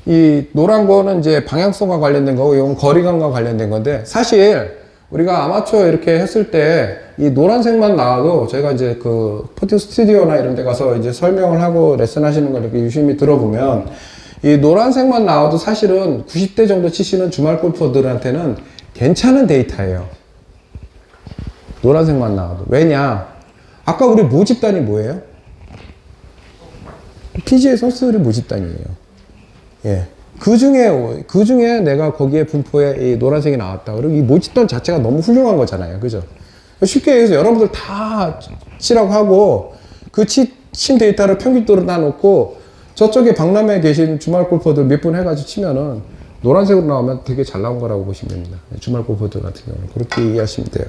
이 노란 거는 이제 방향성과 관련된 거고, 이건 거리감과 관련된 건데, 사실 우리가 아마추어 이렇게 했을 때 이 노란색만 나와도 제가 이제 그 퍼팅 스튜디오나 이런 데 가서 이제 설명을 하고 레슨 하시는 걸 이렇게 유심히 들어보면 이 노란색만 나와도 사실은 90대 정도 치시는 주말 골퍼들한테는 괜찮은 데이터예요. 노란색만 나와도. 왜냐? 아까 우리 모집단이 뭐예요? PGA 선수들의 모집단이에요. 그 중에 내가 거기에 분포에 이 노란색이 나왔다. 그리고 이 모집단 자체가 너무 훌륭한 거잖아요. 그죠? 쉽게 얘기해서 여러분들 다 치라고 하고 그 친 데이터를 평균도로 놔놓고 저쪽에 박람회에 계신 주말 골퍼들 몇 분 해가지고 치면은 노란색으로 나오면 되게 잘 나온 거라고 보시면 됩니다. 주말 골퍼들 같은 경우는. 그렇게 이해하시면 돼요.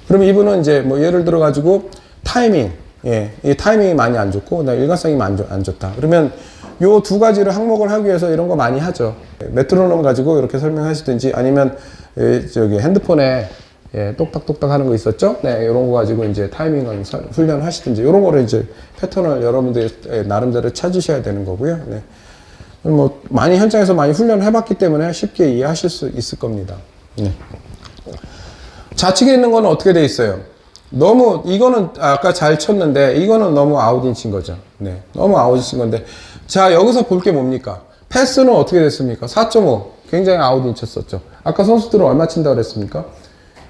그럼 이분은 이제 뭐 예를 들어 가지고 타이밍. 이 타이밍이 많이 안 좋고, 그다음에 일관성이 안 좋다. 그러면 요 두 가지를 항목을 하기 위해서 이런 거 많이 하죠. 메트로놈 가지고 이렇게 설명하시든지 아니면 저기 핸드폰에 똑딱똑딱 하는 거 있었죠? 네, 이런 거 가지고 이제 타이밍을 훈련하시든지 이런 거를 이제 패턴을 여러분들이 나름대로 찾으셔야 되는 거고요. 네. 뭐 많이 현장에서 많이 훈련을 해봤기 때문에 쉽게 이해하실 수 있을 겁니다. 네. 좌측에 있는 거는 어떻게 돼 있어요? 너무 이거는 아까 잘 쳤는데 이거는 너무 아웃인친 거죠. 네, 너무 아웃인친 건데 자 여기서 볼 게 뭡니까? 패스는 어떻게 됐습니까? 4.5 굉장히 아웃인쳤었죠. 아까 선수들은 얼마 친다고 그랬습니까?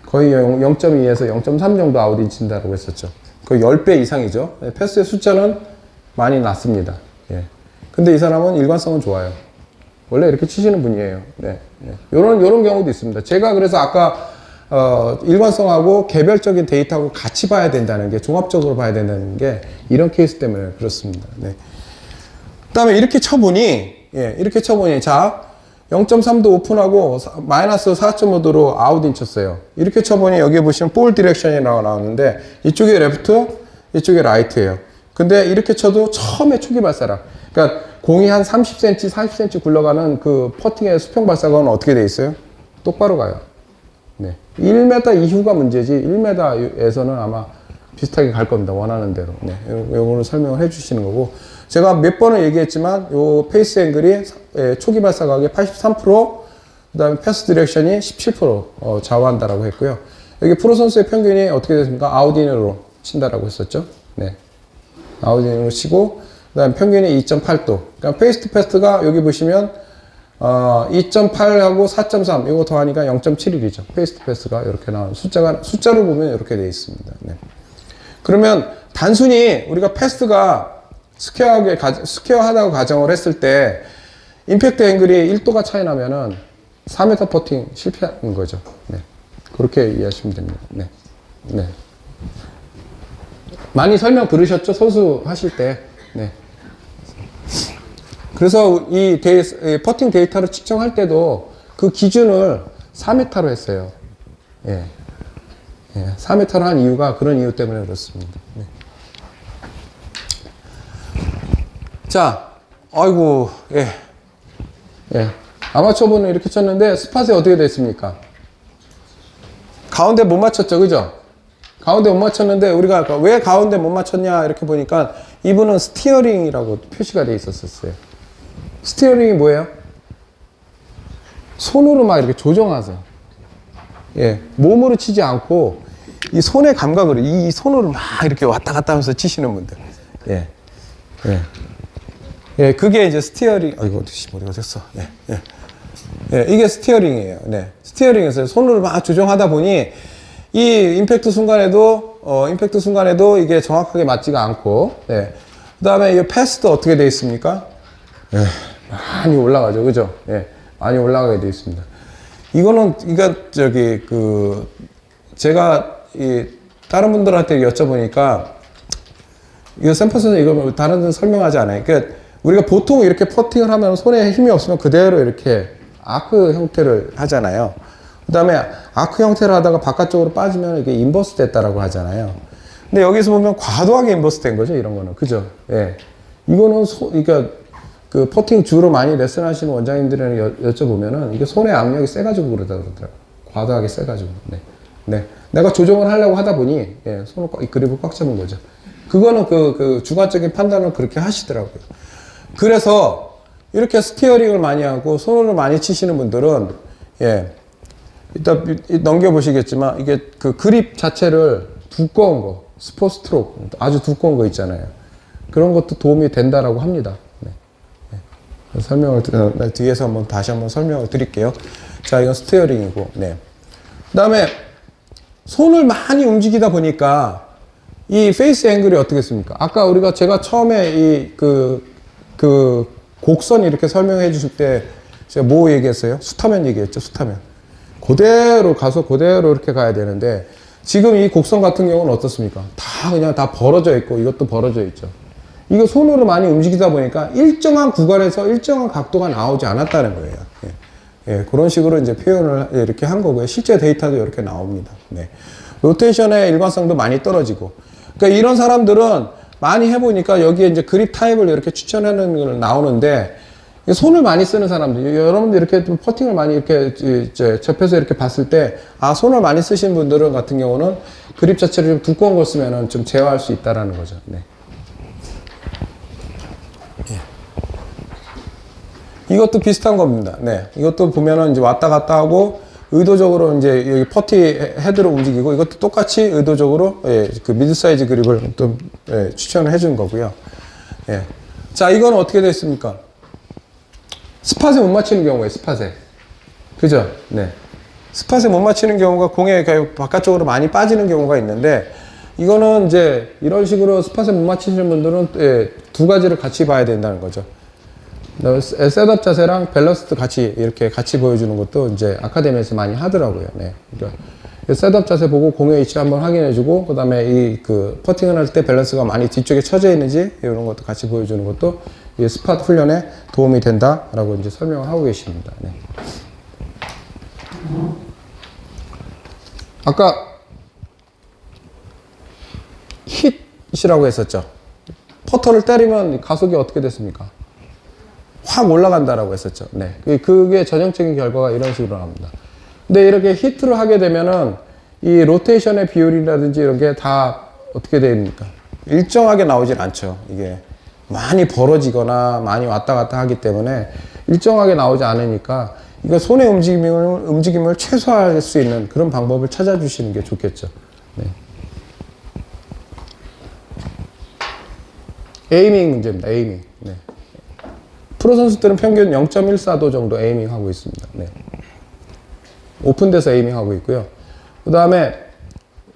거의 0.2에서 0.3 정도 아웃인친다고 했었죠. 거의 10배 이상이죠. 네, 패스의 숫자는 많이 낮습니다. 예. 근데 이 사람은 일관성은 좋아요. 원래 이렇게 치시는 분이에요. 네, 네. 요런 경우도 있습니다. 제가 그래서 아까 일관성하고 개별적인 데이터하고 같이 봐야 된다는 게, 종합적으로 봐야 된다는 게 이런 케이스 때문에 그렇습니다. 네. 그 다음에 이렇게 쳐보니, 예, 이렇게 쳐보니, 자, 0.3도 오픈하고 마이너스 4.5도로 아웃인 쳤어요. 이렇게 쳐보니 여기 보시면 볼 디렉션이라고 나오는데 이쪽이 레프트, 이쪽이 라이트예요. 근데 이렇게 쳐도 처음에 초기 발사락, 그러니까 공이 한 30cm, 40cm 굴러가는 그 퍼팅의 수평 발사각은 어떻게 돼 있어요? 똑바로 가요. 네. 1m 이후가 문제지 1m에서는 아마 비슷하게 갈 겁니다. 원하는 대로. 네. 요거를 설명을 해 주시는 거고, 제가 몇 번을 얘기했지만 요 페이스 앵글이 초기 발사각의 83%, 그다음에 패스 디렉션이 17% 좌우한다라고 했고요. 여기 프로 선수의 평균이 어떻게 됐습니까? 아웃인으로 친다라고 했었죠. 네. 아웃인으로 치고, 그다음에 평균이 2.8도. 그러니까 페이스 투 패스트가 여기 보시면 2.8하고 4.3 이거 더하니까 0.71이죠. 페이스 투 패스가 이렇게 나오는 숫자로 보면 이렇게 되어 있습니다. 네. 그러면 단순히 우리가 패스가 스퀘어하다고 가정을 했을 때 임팩트 앵글이 1도가 차이 나면은 4m 퍼팅 실패하는 거죠. 네. 그렇게 이해하시면 됩니다. 네. 네. 많이 설명 들으셨죠? 선수 하실 때. 네. 그래서 이 퍼팅 데이터를 측정할 때도 그 기준을 4m로 했어요. 예. 예. 4m로 한 이유가 그런 이유 때문에 그렇습니다. 네. 자, 아이고, 예. 예. 아마추어분은 이렇게 쳤는데 스팟에 어떻게 됐습니까? 가운데 못 맞췄죠, 그죠? 가운데 못 맞췄는데 우리가 왜 가운데 못 맞췄냐 이렇게 보니까 이분은 스티어링이라고 표시가 돼 있었어요. 스티어링이 뭐예요? 손으로 막 이렇게 조정하세요. 예, 몸으로 치지 않고 이 손의 감각으로 이 손으로 막 이렇게 왔다 갔다 하면서 치시는 분들. 예, 예, 예, 그게 이제 스티어링. 아이고, 머리가 됐어. 예, 예, 예, 이게 스티어링이에요. 네, 스티어링에서 손으로 막 조정하다 보니 이 임팩트 순간에도 이게 정확하게 맞지가 않고, 네. 그 다음에 이 패스도 어떻게 되어 있습니까? 예, 많이 올라가죠, 그죠? 예, 많이 올라가게 되어 있습니다. 이거는, 제가 다른 분들한테 여쭤보니까, 이거 샘플스는 이거 다른 데는 설명하지 않아요. 그러니까 우리가 보통 이렇게 퍼팅을 하면 손에 힘이 없으면 그대로 이렇게 아크 형태를 하잖아요. 그 다음에 아크 형태를 하다가 바깥쪽으로 빠지면 이게 인버스 됐다라고 하잖아요. 근데 여기서 보면 과도하게 인버스 된 거죠, 이런 거는. 그죠? 예. 이거는 그러니까 그 퍼팅 주로 많이 레슨 하시는 원장님들이랑 여쭤보면은 이게 손의 압력이 세가지고 그러더라고요. 과도하게 세가지고. 네. 네. 내가 조정을 하려고 하다 보니, 예, 손을 이 그립을 꽉 잡은 거죠. 그거는 그 주관적인 판단을 그렇게 하시더라고요. 그래서 이렇게 스티어링을 많이 하고 손으로 많이 치시는 분들은, 예, 이따 넘겨보시겠지만 이게 그 그립 자체를 두꺼운 거, 스포 스트로크 아주 두꺼운 거 있잖아요. 그런 것도 도움이 된다라고 합니다. 네. 네. 설명을 뒤에서 다시 한번 설명을 드릴게요. 자, 이건 스티어링이고, 네. 그다음에 손을 많이 움직이다 보니까 이 페이스 앵글이 어떻게 습니까? 아까 제가 처음에 그 곡선 이렇게 설명해 주실 때 제가 뭐 얘기했어요? 수타면 얘기했죠, 수타면. 그대로 가서 그대로 이렇게 가야 되는데 지금 이 곡선 같은 경우는 어떻습니까? 그냥 다 벌어져 있고 이것도 벌어져 있죠. 이거 손으로 많이 움직이다 보니까 일정한 구간에서 일정한 각도가 나오지 않았다는 거예요. 예. 예, 그런 식으로 이제 표현을 이렇게 한 거고요. 실제 데이터도 이렇게 나옵니다. 네. 로테이션의 일관성도 많이 떨어지고. 그러니까 이런 사람들은 많이 해보니까 여기에 이제 그립 타입을 이렇게 추천하는 걸 나오는데 손을 많이 쓰는 사람들, 여러분들 이렇게 좀 퍼팅을 많이 이렇게 접해서 이렇게 봤을 때, 손을 많이 쓰신 분들은 같은 경우는 그립 자체를 좀 두꺼운 걸 쓰면은 좀 제어할 수 있다라는 거죠. 네. 예. 이것도 비슷한 겁니다. 네. 이것도 보면은 이제 왔다 갔다 하고 의도적으로 이제 여기 퍼티 헤드로 움직이고 이것도 똑같이 의도적으로 예, 그 미드 사이즈 그립을 또 예, 추천을 해준 거고요. 예. 자, 이건 어떻게 됐습니까? 스팟에 못 맞히는 경우에 스팟에. 그죠? 네. 스팟에 못 맞히는 경우가 공에 바깥쪽으로 많이 빠지는 경우가 있는데 이거는 이제 이런 식으로 스팟에 못 맞히시는 분들은 예, 두 가지를 같이 봐야 된다는 거죠. 셋업 자세랑 밸런스도 같이 이렇게 같이 보여주는 것도 이제 아카데미에서 많이 하더라고요. 네. 그러니까 셋업 자세 보고 공의 위치 한번 확인해주고 그 다음에 이 그 퍼팅을 할 때 밸런스가 많이 뒤쪽에 쳐져 있는지 이런 것도 같이 보여주는 것도 이 스팟 훈련에 도움이 된다라고 이제 설명을 하고 계십니다. 네. 아까 hit이라고 했었죠. 퍼터를 때리면 가속이 어떻게 됐습니까? 확 올라간다라고 했었죠. 네. 그게 전형적인 결과가 이런 식으로 나옵니다. 근데 이렇게 히트를 하게 되면은 이 로테이션의 비율이라든지 이런 게 다 어떻게 됩니까? 일정하게 나오질 않죠. 이게 많이 벌어지거나 많이 왔다 갔다 하기 때문에 일정하게 나오지 않으니까 이거 손의 움직임을 최소화할 수 있는 그런 방법을 찾아주시는 게 좋겠죠. 네. 에이밍 문제입니다. 에이밍. 네. 프로 선수들은 평균 0.14도 정도 에이밍 하고 있습니다. 네. 오픈돼서 에이밍 하고 있고요. 그 다음에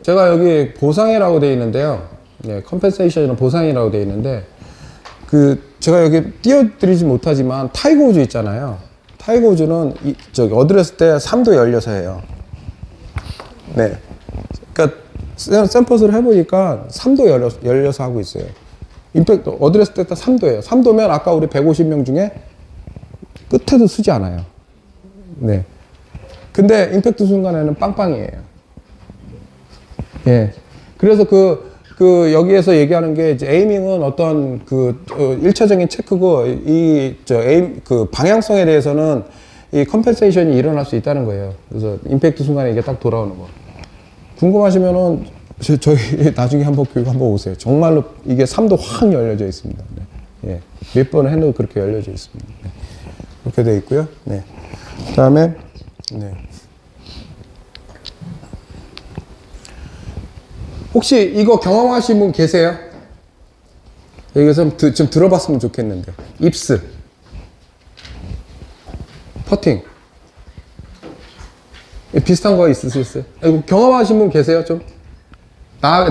제가 여기 보상이라고 되어 있는데요. 네, 컴펜세이션은 보상이라고 되어 있는데 제가 여기 띄워드리지 못하지만 타이거 우즈 있잖아요. 타이거 우즈는 저기 어드레스 때 3도 열려서 해요. 네. 그러니까 샘플을 해보니까 3도 열려서 하고 있어요. 임팩트 어드레스 때 3도예요. 3도면 아까 우리 150명 중에 끝에도 쓰지 않아요. 네. 근데 임팩트 순간에는 빵빵이에요. 예. 그래서 여기에서 얘기하는 게 이제 에이밍은 어떤 일차적인 체크고 방향성에 대해서는 이 컴펜세이션이 일어날 수 있다는 거예요. 그래서 임팩트 순간에 이게 딱 돌아오는 거. 궁금하시면은 저희 나중에 한번 교육 한번 오세요. 정말로 이게 3도 확 열려져 있습니다. 네. 예. 몇 번을 해도 그렇게 열려져 있습니다. 네. 이렇게 되어 있고요. 네. 그다음에 네. 혹시 이거 경험하신 분 계세요? 여기서 좀 들어봤으면 좋겠는데. 입스. 퍼팅. 비슷한 거 있으셨어요? 이거 경험하신 분 계세요? 좀?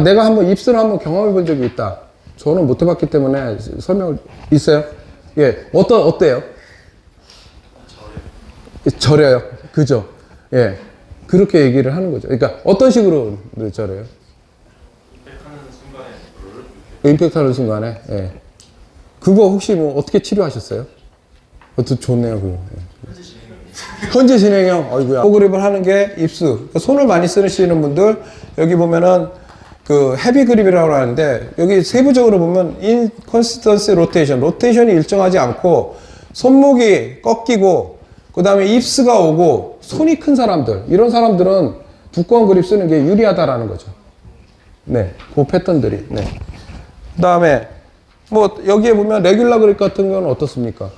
내가 한번 입술을 한번 경험해 본 적이 있다. 저는 못 해봤기 때문에 설명을 있어요? 예. 어때요? 절여요. 그죠? 예. 그렇게 얘기를 하는 거죠. 그러니까 어떤 식으로 절여요? 임팩트 하는 순간에. 예. 그거 혹시 뭐 어떻게 치료하셨어요? 그것도 좋네요, 그거. 예. 현재 진행형. 어이구야. 그립을 하는 게 입수. 그러니까 손을 많이 쓰시는 분들, 여기 보면은 헤비 그립이라고 하는데, 여기 세부적으로 보면 인컨시스턴시 로테이션이 일정하지 않고, 손목이 꺾이고, 그 다음에 입스가 오고, 손이 큰 사람들, 이런 사람들은 두꺼운 그립 쓰는 게 유리하다라는 거죠. 네. 그 패턴들이. 네. 그 다음에, 뭐, 여기에 보면 레귤러 그립 같은 경우는 어떻습니까?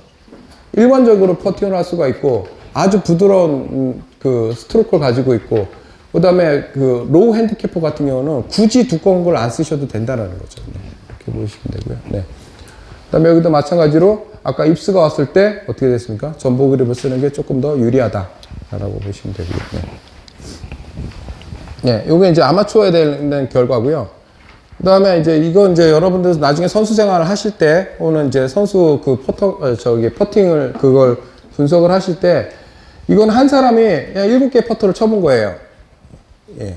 일관적으로 퍼팅을 할 수가 있고, 아주 부드러운 스트로크를 가지고 있고, 그 다음에 로우 핸디캐퍼 같은 경우는 굳이 두꺼운 걸 안 쓰셔도 된다는 거죠. 네. 이렇게 보시면 되고요. 네. 그 다음에 여기도 마찬가지로 아까 입스가 왔을 때 어떻게 됐습니까? 전보 그립을 쓰는 게 조금 더 유리하다라고 보시면 되고요. 네. 네. 요게 이제 아마추어에 대한 결과고요. 그 다음에 이거 여러분들 나중에 선수 생활을 하실 때, 오는 선수 퍼팅을 그걸 분석을 하실 때, 이건 한 사람이 그냥 7개의 퍼터를 쳐본 거예요. 예.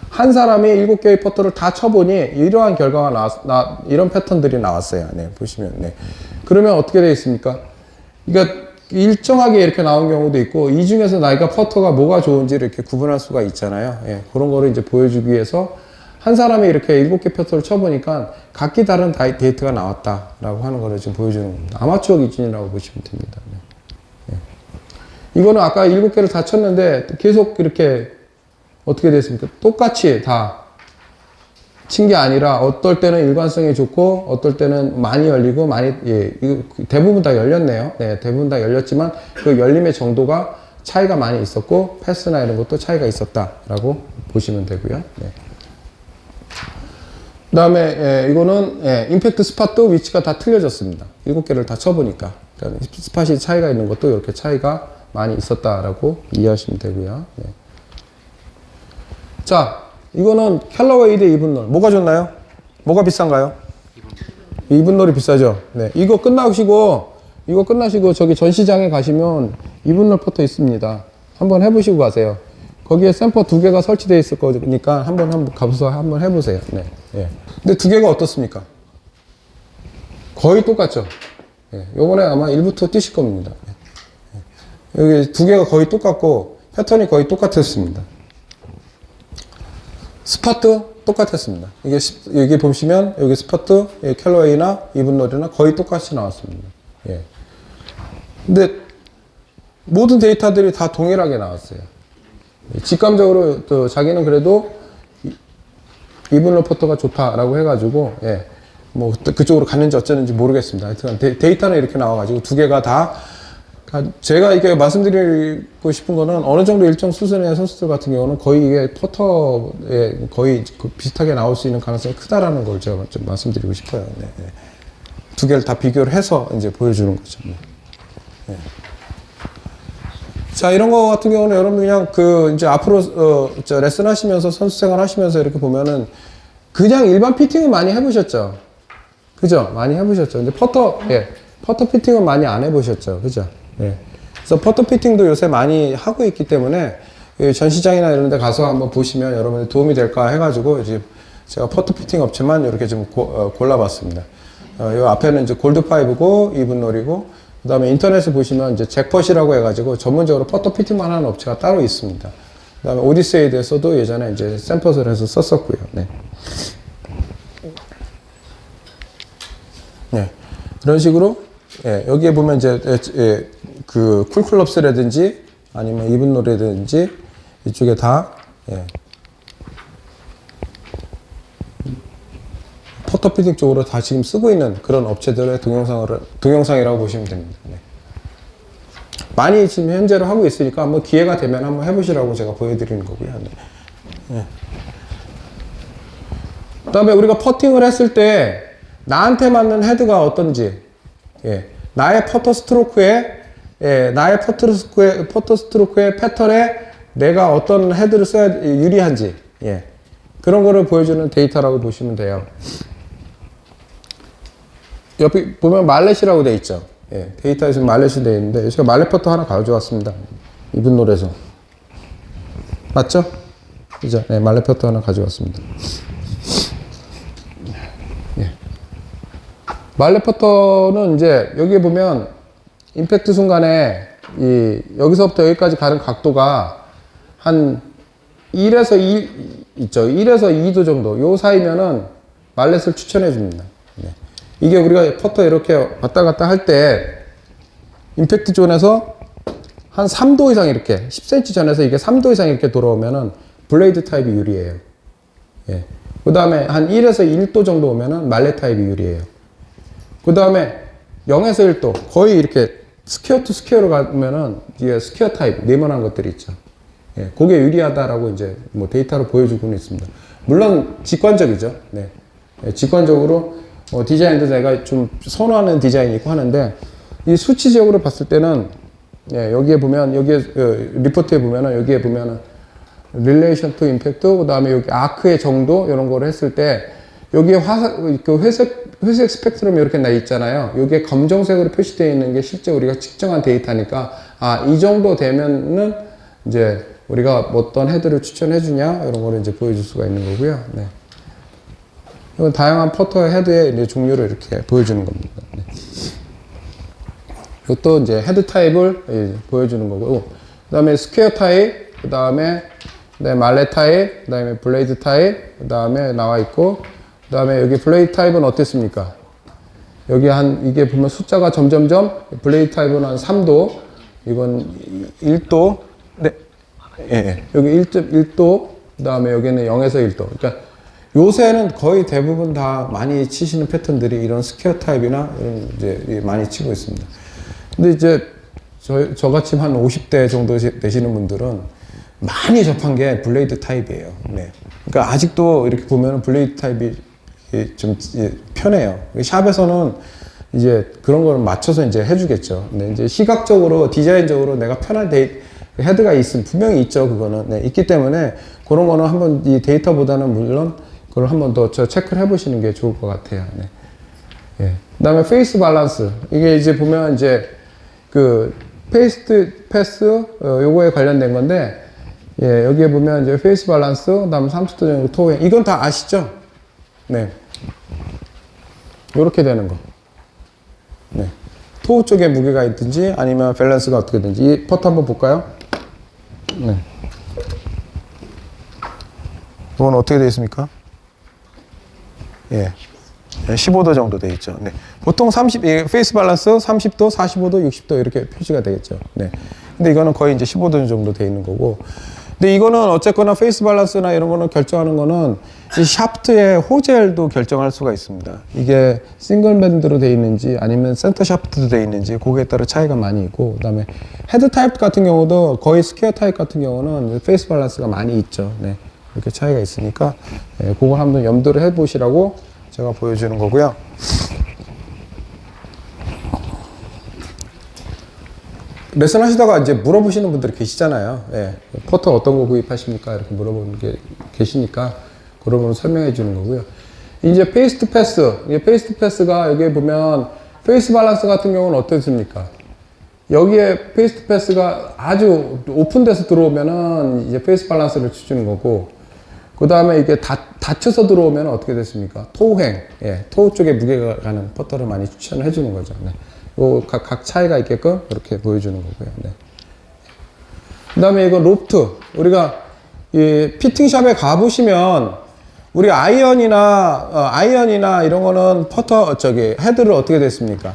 한 사람이 7개의 퍼터를 다 쳐보니 이러한 결과가 이런 패턴들이 나왔어요. 네, 보시면. 네. 그러면 어떻게 되어 있습니까? 그러니까 일정하게 이렇게 나온 경우도 있고, 이 중에서 나이가 퍼터가 뭐가 좋은지를 이렇게 구분할 수가 있잖아요. 예. 그런 거를 보여주기 위해서 한 사람이 이렇게 7개 퍼터를 쳐보니까 각기 다른 데이터가 나왔다라고 하는 거를 지금 보여주는 겁니다. 아마추어 기준이라고 보시면 됩니다. 네. 예. 이거는 아까 7개를 다 쳤는데 계속 이렇게 어떻게 됐습니까? 똑같이 다 친 게 아니라 어떨 때는 일관성이 좋고 어떨 때는 많이 열리고 많이 이거 대부분 다 열렸네요. 네, 대부분 다 열렸지만 그 열림의 정도가 차이가 많이 있었고 패스나 이런 것도 차이가 있었다라고 보시면 되고요. 네. 그다음에 이거는 임팩트 스팟도 위치가 다 틀려졌습니다. 7개를 다 쳐보니까 그러니까 스팟이 차이가 있는 것도 이렇게 차이가 많이 있었다라고 이해하시면 되고요. 네. 자, 이거는 캘러웨이 대 이분롤 뭐가 좋나요? 뭐가 비싼가요? 이분롤이 비싸죠. 네, 이거 끝나시고 저기 전시장에 가시면 이분롤 퍼터 있습니다. 한번 해보시고 가세요. 거기에 샘퍼 2개가 설치되어 있을 거니까 한번 가서 한번 해보세요. 네, 예. 근데 2개가 어떻습니까? 거의 똑같죠. 예, 요번에 아마 1부터 뛰실 겁니다. 예. 여기 2개가 거의 똑같고 패턴이 거의 똑같았습니다. 스팟도 똑같았습니다. 여기 보시면 여기 스팟도 캘러웨이나 이분롤이나 거의 똑같이 나왔습니다. 예. 근데 모든 데이터들이 다 동일하게 나왔어요. 직감적으로 또 자기는 그래도 이분롤 퍼터가 좋다라고 해가지고 뭐 그쪽으로 갔는지 어쩌는지 모르겠습니다. 하여튼 데이터는 이렇게 나와가지고 2개가 다 제가 이게 말씀드리고 싶은 거는 어느 정도 일정 수준의 선수들 같은 경우는 거의 이게 퍼터에 거의 비슷하게 나올 수 있는 가능성이 크다라는 걸 제가 좀 말씀드리고 싶어요. 네. 2개를 다 비교를 해서 이제 보여주는 거죠. 네. 자, 이런 거 같은 경우는 여러분 그냥 이제 앞으로 레슨 하시면서 선수 생활 하시면서 이렇게 보면은 그냥 일반 피팅은 많이 해보셨죠? 그죠? 많이 해보셨죠? 근데 퍼터 피팅은 많이 안 해보셨죠? 그죠? 예. 그래서 퍼터 피팅도 요새 많이 하고 있기 때문에 전시장이나 이런 데 가서 한번 보시면 여러분들 도움이 될까 해가지고 이제 제가 퍼터 피팅 업체만 이렇게 좀 골라봤습니다. 이 앞에는 이제 골드5고 이분롤이고 그 다음에 인터넷에 보시면 이제 잭펫이라고 해가지고 전문적으로 퍼터 피팅만 하는 업체가 따로 있습니다. 그 다음에 오디세이드에서도 예전에 이제 샘플을 해서 썼었고요. 네. 네. 그런 식으로 여기에 보면 이제 그 쿨클럽스라든지 아니면 이분롤이라든지 이쪽에 다 퍼터 피팅 쪽으로 다 지금 쓰고 있는 그런 업체들의 동영상이라고 보시면 됩니다. 네. 많이 지금 현재로 하고 있으니까 한번 기회가 되면 한번 해보시라고 제가 보여드리는 거고요. 네. 네. 그 다음에 우리가 퍼팅을 했을 때 나한테 맞는 헤드가 어떤지 나의 퍼터 스트로크에 퍼터 스트로크의 패턴에 내가 어떤 헤드를 써야 유리한지 그런 거를 보여주는 데이터라고 보시면 돼요. 옆에 보면 말렛이라고 되어 있죠. 데이터에서 말렛이 되어 있는데 제가 말렛 퍼터 하나 가져왔습니다. 이분롤에서 맞죠? 그죠? 말렛 퍼터 하나 가져왔습니다. 말렛 퍼터는 이제 여기에 보면 임팩트 순간에 여기서부터 여기까지 가는 각도가 한 1에서 2 있죠. 1에서 2도 정도 요 사이면은 말렛을 추천해 줍니다. 이게 우리가 퍼터 이렇게 왔다 갔다 할 때 임팩트 존에서 한 3도 이상 이렇게 10cm 전에서 이게 3도 이상 이렇게 돌아오면은 블레이드 타입이 유리해요. 그 다음에 한 1에서 1도 정도 오면은 말렛 타입이 유리해요. 그 다음에 0에서 1도 거의 이렇게 스퀘어 투 스퀘어로 가면은 이게 스퀘어 타입 네모난 것들이 있죠. 그게 유리하다라고 이제 뭐 데이터로 보여주고는 있습니다. 물론 직관적이죠. 직관적으로 디자인도 내가 좀 선호하는 디자인이 있고 하는데 이 수치적으로 봤을 때는 여기에 보면 리포트에 보면은 여기에 보면은 릴레이션 투 임팩트 그 다음에 여기 아크의 정도 이런 거를 했을 때 여기에 회색 스펙트럼이 이렇게 나 있잖아요. 여기에 검정색으로 표시되어 있는 게 실제 우리가 측정한 데이터니까 이 정도 되면은 이제 우리가 어떤 헤드를 추천해 주냐 이런 거를 이제 보여줄 수가 있는 거고요. 이건 다양한 퍼터의 헤드의 이제 종류를 이렇게 보여주는 겁니다. 이것도 이제 헤드 타입을 보여주는 거고, 그 다음에 스퀘어 타입, 그 다음에 말렛 타입, 그 다음에 블레이드 타입, 그 다음에 나와 있고, 그 다음에 여기 블레이드 타입은 어땠습니까? 여기 이게 보면 숫자가 점점점, 블레이드 타입은 한 3도, 이건 1도, 여기 1.1도, 그 다음에 여기는 0에서 1도. 그러니까 요새는 거의 대부분 다 많이 치시는 패턴들이 이런 스퀘어 타입이나 이런 이제 많이 치고 있습니다. 근데 이제 저같이 한 50대 정도 되시는 분들은 많이 접한 게 블레이드 타입이에요. 네. 그러니까 아직도 이렇게 보면 블레이드 타입이 좀 편해요. 샵에서는 이제 그런 걸 맞춰서 이제 해주겠죠. 근데 이제 시각적으로, 디자인적으로 내가 편한 헤드가 분명히 있죠. 그거는. 네, 있기 때문에 그런 거는 한번 이 데이터보다는 물론 그걸 한번 더 체크를 해보시는 게 좋을 것 같아요. 네. 예. 그 다음에 페이스 밸런스. 이게 이제 보면 이제 그 패스, 요거에 관련된 건데, 예, 여기에 보면 이제 페이스 밸런스, 그 다음 30도 정도 토행. 이건 다 아시죠? 네. 요렇게 되는 거. 네. 토우 쪽에 무게가 있든지 아니면 밸런스가 어떻게 되는지. 이 퍼트 한번 볼까요? 네. 이건 어떻게 되어 있습니까? 예. 15도 정도 되어 있죠. 네. 보통 페이스 밸런스 30도, 45도, 60도 이렇게 표시가 되겠죠. 네. 근데 이거는 거의 이제 15도 정도 되어 있는 거고. 근데 이거는 어쨌거나 페이스 밸런스나 이런 거는 결정하는 거는 이 샤프트의 호젤도 결정할 수가 있습니다. 이게 싱글 밴드로 되어 있는지 아니면 센터 샤프트로 되어 있는지 그거에 따라 차이가 많이 있고, 그 다음에 헤드 타입 같은 경우도 거의 스퀘어 타입 같은 경우는 페이스 밸런스가 많이 있죠. 네. 이렇게 차이가 있으니까 그걸 한번 염두를 해 보시라고 제가 보여주는 거고요. 레슨 하시다가 이제 물어보시는 분들이 계시잖아요. 예. 퍼터 어떤 거 구입하십니까? 이렇게 물어보는 게 계시니까 그런 걸 설명해 주는 거고요. 이제 페이스트 패스. 페이스트 패스가 여기에 보면 페이스 밸런스 같은 경우는 어떻습니까? 여기에 페이스트 패스가 아주 오픈돼서 들어오면은 이제 페이스 밸런스를 주는 거고, 그 다음에 이게 닫혀서 들어오면 어떻게 됐습니까? 토우행, 예, 토우 쪽에 무게가 가는 퍼터를 많이 추천을 해주는 거죠. 네. 각 차이가 있게끔 이렇게 보여주는 거고요. 네. 그 다음에 이거 로프트. 우리가 이 피팅샵에 가보시면 우리 아이언이나 이런 거는 퍼터, 헤드를 어떻게 됐습니까?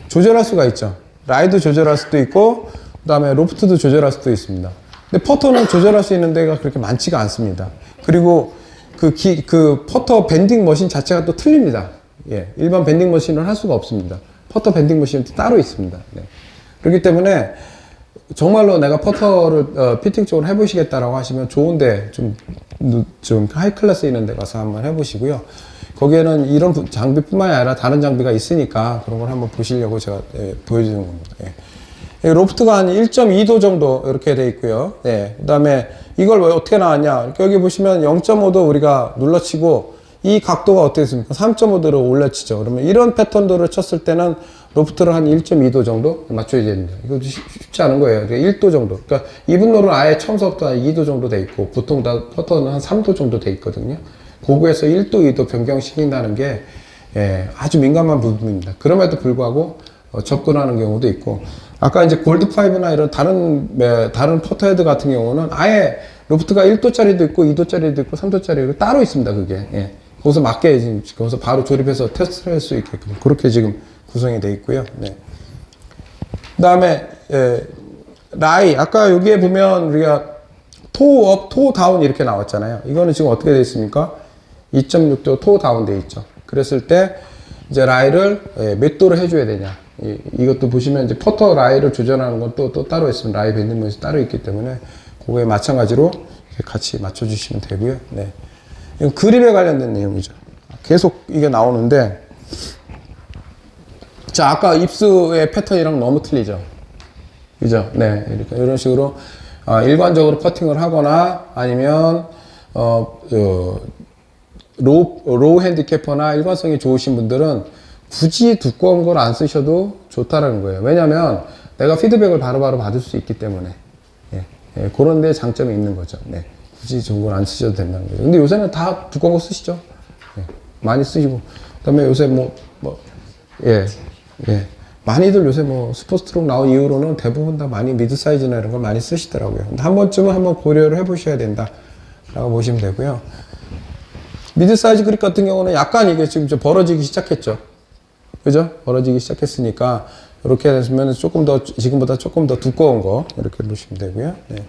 조절할 수가 있죠. 라이도 조절할 수도 있고, 그 다음에 로프트도 조절할 수도 있습니다. 근데 퍼터는 조절할 수 있는 데가 그렇게 많지가 않습니다. 그리고 그 퍼터 밴딩 머신 자체가 또 틀립니다. 예, 일반 밴딩 머신을 할 수가 없습니다. 퍼터 밴딩 머신은 따로 있습니다. 네. 그렇기 때문에 정말로 내가 퍼터를 피팅 쪽으로 해보시겠다라고 하시면 좋은데 좀 하이 클래스 있는 데 가서 한번 해보시고요. 거기에는 이런 장비뿐만이 아니라 다른 장비가 있으니까 그런 걸 한번 보시려고 제가 보여주는 겁니다. 예. 로프트가 한 1.2도 정도 이렇게 돼 있고요. 네. 그 다음에 이걸 왜 어떻게 나왔냐. 여기 보시면 0.5도 우리가 눌러치고 이 각도가 어떻게 됐습니까? 3.5도로 올려치죠. 그러면 이런 패턴들을 쳤을 때는 로프트를 한 1.2도 정도 맞춰야 됩니다. 이것도 쉽지 않은 거예요. 1도 정도. 그러니까 이분로는 아예 처음서부터 한 2도 정도 돼 있고, 보통 다 퍼터는 한 3도 정도 돼 있거든요. 그거에서 1도, 2도 변경시킨다는 게 아주 민감한 부분입니다. 그럼에도 불구하고 접근하는 경우도 있고, 아까 이제 골드5나 이런 다른 퍼터 헤드 같은 경우는 아예 로프트가 1도짜리도 있고 2도짜리도 있고 3도짜리도 따로 있습니다. 그게. 예. 거기서 맞게 지금 거기서 바로 조립해서 테스트를 할 수 있게끔 그렇게 지금 구성이 되어 있고요. 네. 그다음에 라이, 아까 여기에 보면 우리가 토 업, 토 다운 이렇게 나왔잖아요. 이거는 지금 어떻게 되어 있습니까? 2.6도 토 다운 되어 있죠. 그랬을 때 이제 라이를 몇 도로 해줘야 되냐. 이것도 보시면 이제 퍼터 라이를 조절하는 건 또 따로 있습니다. 라이 밴딩 모션이 따로 있기 때문에 그거에 마찬가지로 같이 맞춰주시면 되고요. 네. 이건 그립에 관련된 내용이죠. 계속 이게 나오는데, 자, 아까 입수의 패턴이랑 너무 틀리죠. 그죠? 네. 이렇게 이런 식으로 일관적으로 퍼팅을 하거나 아니면 로우 핸디캐퍼나 일관성이 좋으신 분들은 굳이 두꺼운 걸 안 쓰셔도 좋다라는 거예요. 왜냐면 내가 피드백을 바로바로 받을 수 있기 때문에. 그런 데 장점이 있는 거죠. 네. 굳이 좋은 걸 안 쓰셔도 된다는 거죠. 근데 요새는 다 두꺼운 거 쓰시죠. 많이 쓰시고. 그 다음에 요새 많이들 요새 스포츠트럭 나온 이후로는 대부분 다 많이 미드 사이즈나 이런 걸 많이 쓰시더라고요. 근데 한 번쯤은 한번 고려를 해 보셔야 된다라고 보시면 되고요. 미드 사이즈 그립 같은 경우는 약간 이게 지금 좀 벌어지기 시작했죠. 그죠? 벌어지기 시작했으니까 이렇게 되면 지금보다 조금 더 두꺼운 거 이렇게 놓으시면 되고요. 네.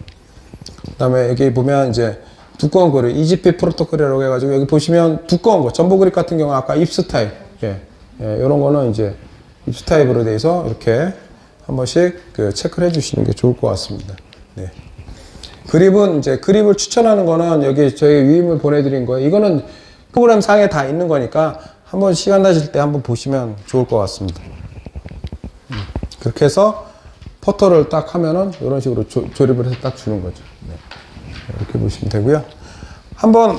그 다음에 여기 보면 이제 두꺼운 그립, EGP 프로토콜이라고 해가지고 여기 보시면 두꺼운 거, 전보 그립 같은 경우는 아까 입수 타입, 이런 거는 이제 입수 타입으로 돼서 이렇게 한 번씩 그 체크를 해주시는 게 좋을 것 같습니다. 네. 그립은 이제 그립을 추천하는 거는 여기 저희 위임을 보내드린 거예요. 이거는 프로그램 상에 다 있는 거니까 한번 시간 나실 때 한번 보시면 좋을 것 같습니다. 그렇게 해서 퍼터를 딱 하면은 이런 식으로 조립을 해서 딱 주는 거죠. 네. 이렇게 보시면 되고요. 한번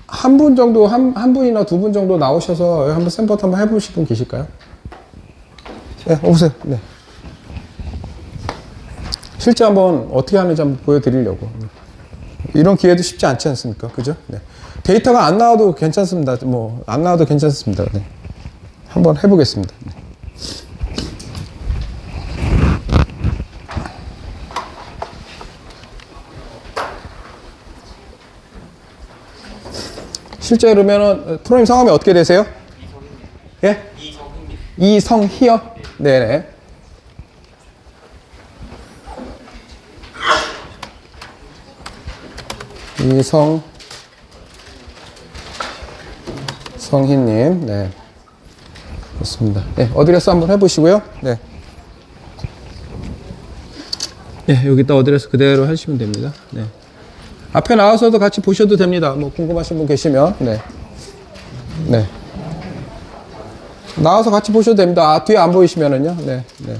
한 분 정도, 한 분이나 두 분 정도 나오셔서 한번 샘플 한번 해보실 분 계실까요? 네, 오세요. 네. 실제 한번 어떻게 하는지 한번 보여드리려고. 이런 기회도 쉽지 않지 않습니까? 그죠? 네. 데이터가 안 나와도 괜찮습니다. 뭐, 안 나와도 괜찮습니다. 네. 한번 해보겠습니다. 네. 실제 그러면은 프로님 성함이 어떻게 되세요? 예? 이성희요? 네네. 성희님, 네. 좋습니다. 네, 어드레스 한번 해보시고요. 네. 네, 여기다 어드레스 그대로 하시면 됩니다. 네. 앞에 나와서도 같이 보셔도 됩니다. 뭐 궁금하신 분 계시면. 네. 네. 나와서 같이 보셔도 됩니다. 아, 뒤에 안 보이시면은요. 네. 네.